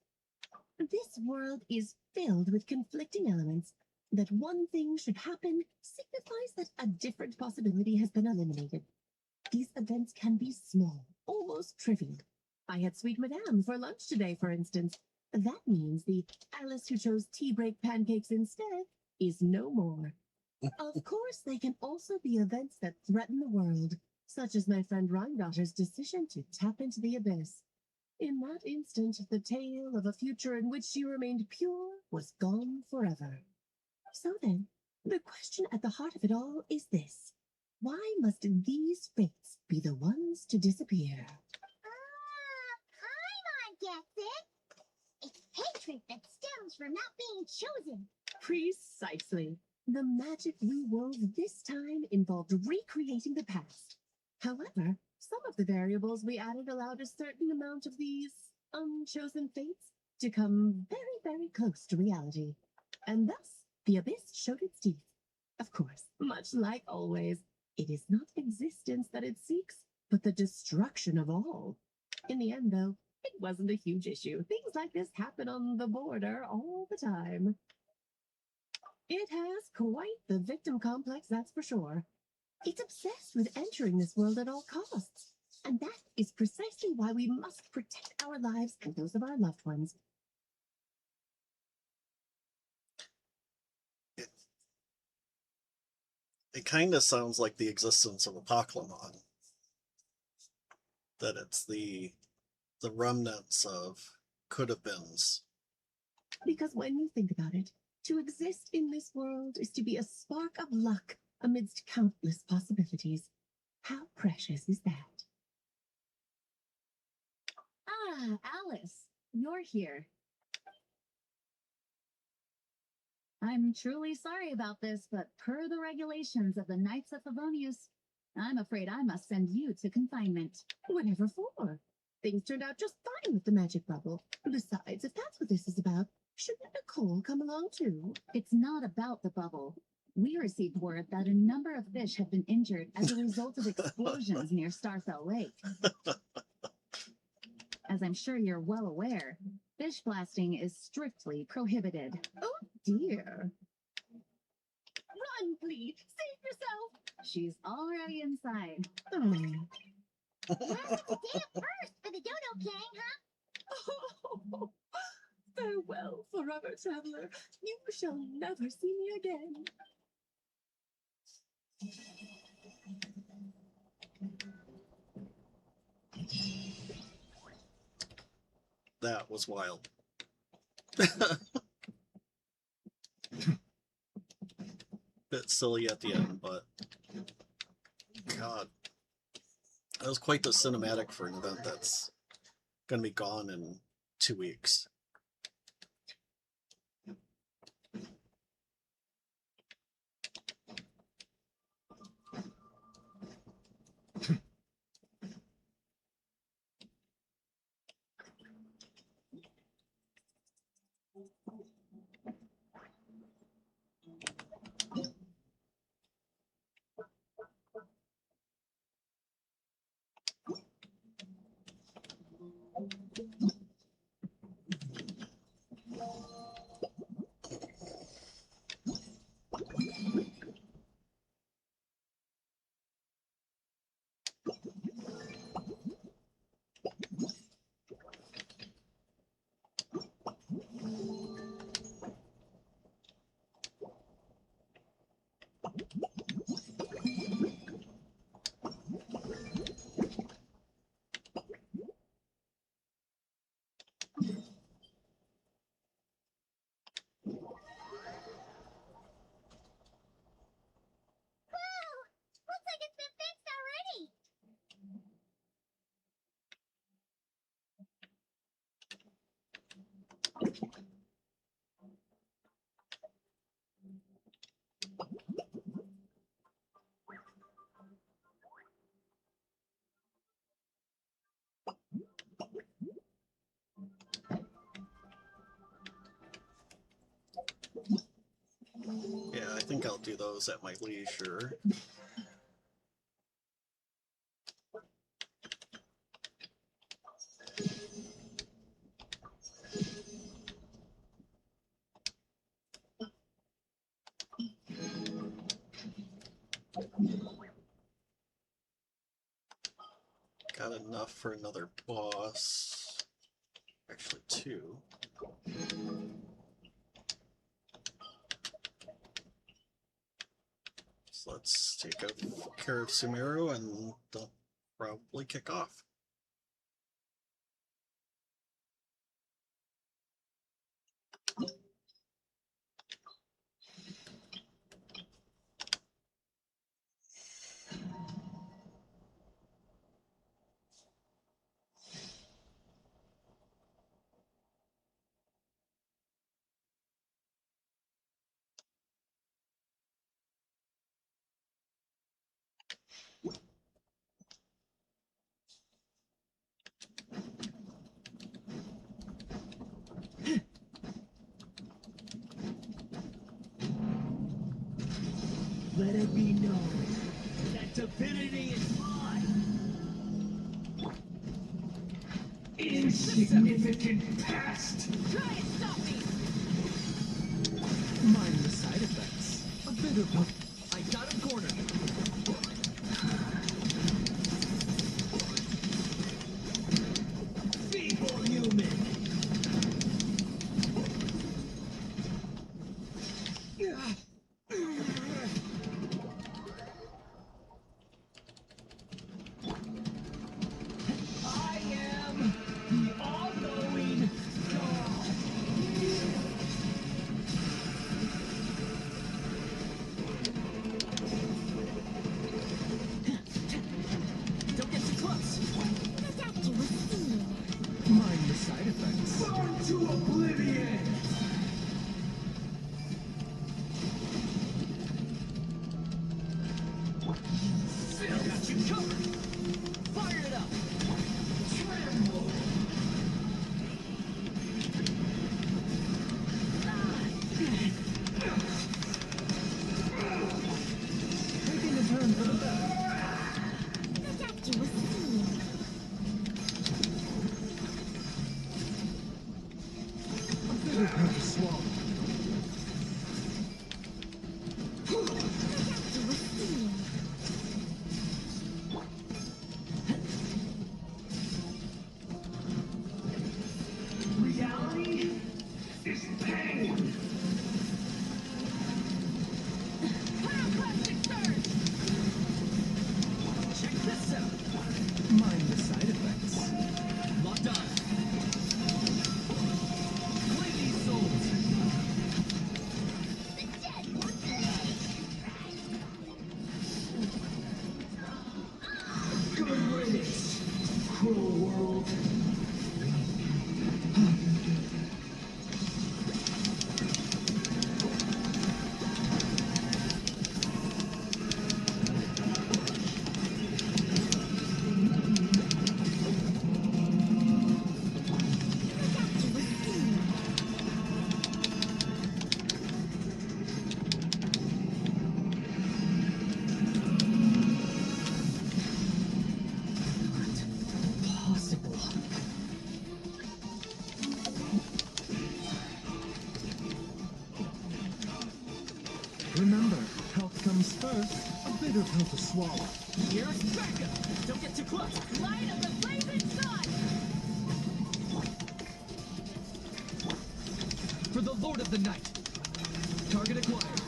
This world is filled with conflicting elements. That one thing should happen signifies that a different possibility has been eliminated. These events can be small, almost trivial. I had Sweet Madame for lunch today, for instance. That means the Alice who chose tea break pancakes instead is no more. Of course, they can also be events that threaten the world, such as my friend Rhindotter's decision to tap into the abyss. In that instant, the tale of a future in which she remained pure was gone forever. So then, the question at the heart of it all is this. Why must these fates be the ones to disappear? Paimon gets it. It's hatred that stems from not being chosen. Precisely. The magic we wove this time involved recreating the past. However, some of the variables we added allowed a certain amount of these unchosen fates to come very, very close to reality. And thus, the abyss showed its teeth. Of course, much like always, it is not existence that it seeks, but the destruction of all. In the end, though, it wasn't a huge issue. Things like this happen on the border all the time. It has quite the victim complex, that's for sure. It's obsessed with entering this world at all costs. And that is precisely why we must protect our lives and those of our loved ones. It kind of sounds like the existence of Apocalypse. That it's the remnants of could-have-beens. Because when you think about it, to exist in this world is to be a spark of luck amidst countless possibilities. How precious is that? Ah, Alice, you're here. I'm truly sorry about this, but per the regulations of the Knights of Favonius, I'm afraid I must send you to confinement. Whatever for? Things turned out just fine with the magic bubble. Besides, if that's what this is about, shouldn't Nicole come along too? It's not about the bubble. We received word that a number of fish have been injured as a result of explosions near Starfell Lake. As I'm sure you're well aware, fish blasting is strictly prohibited. Oh dear. Run, please! Save yourself! She's already inside. Oh. First for the Dodo Gang, huh? Oh, farewell, forever traveler. You shall never see me again. That was wild. Bit silly at the end, but God, that was quite the cinematic for an event that's going to be gone in 2 weeks. Looks like it's been fixed already. Yeah, I think I'll do those at my leisure. Got enough for another boss. Actually, 2. So let's take care of Sumeru and they'll probably kick off. Let it be known that divinity is mine. Insignificant past. Try and stop me! Mind the side effects. A bit of a... I got him cornered. Feeble human. I am the all-knowing God. you covered! Fire it up! Taking a turn for the better. The doctor was seeing. A bitter pill to swallow. The doctor was seeing. Reality is pain. Pyroclastic surge! Check this out! Mind the side effects. Locked on. Play these souls! Good riddance, cruel world. Possible. Remember, health comes first. A bitter pill to swallow. Here's backup! Don't get too close! Light of the blazing sun! For the Lord of the Night! Target acquired.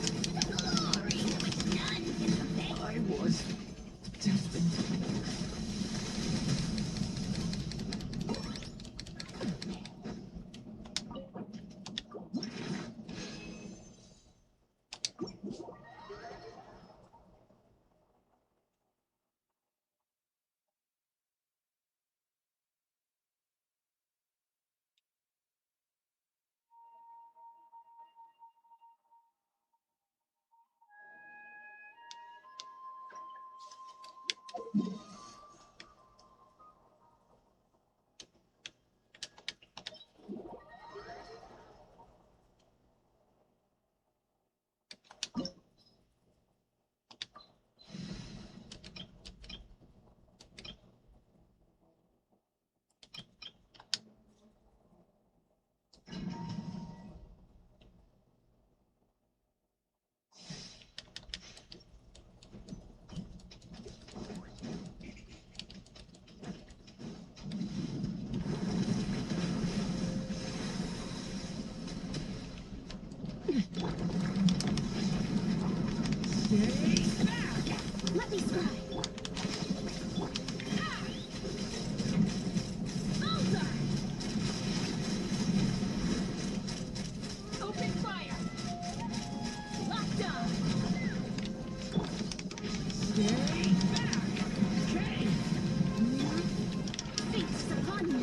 I was destined. Let me scry. Open fire! Locked on! Stay back! Okay! Feast upon you.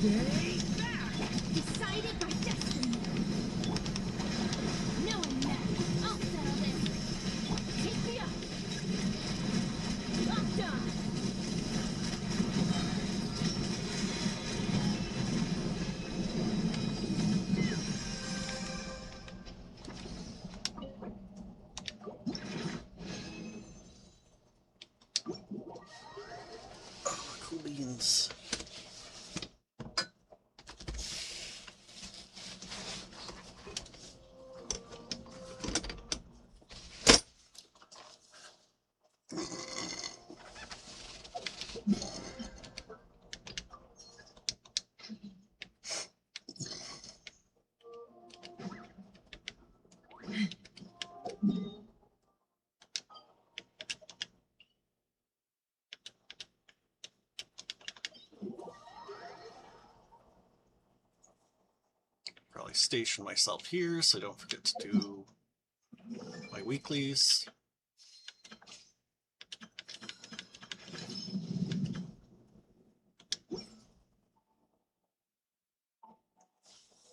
Stay back! Decided by destiny. Knowing that, I'll settle this. Take me up. Locked on. Oh, cool beans. Probably station myself here so I don't forget to do my weeklies.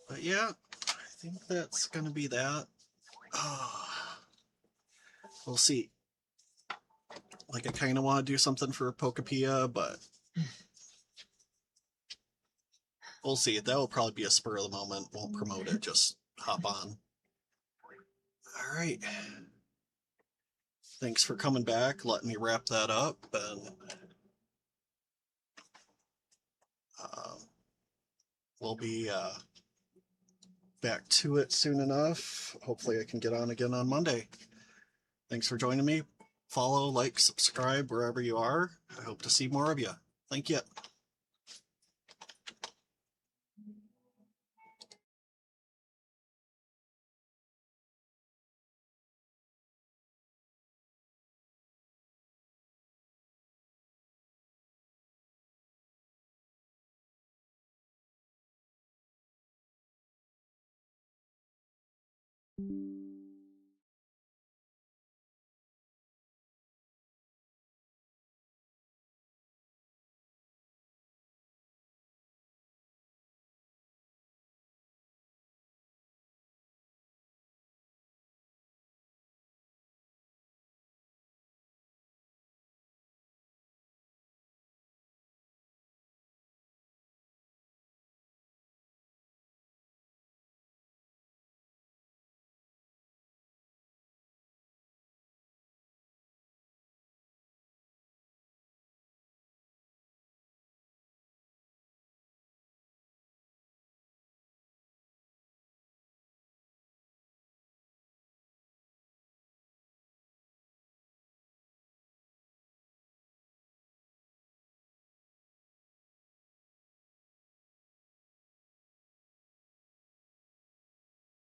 But yeah, I think that's gonna be that. We'll see. Like, I kind of want to do something for Pokepia, but we'll see. That will probably be a spur of the moment. Won't promote it, just hop on. All right. Thanks for coming back, letting me wrap that up, and we'll be back to it soon enough. Hopefully I can get on again on Monday. Thanks for joining me. Follow, like, subscribe wherever you are. I hope to see more of you. Thank you. Thank you.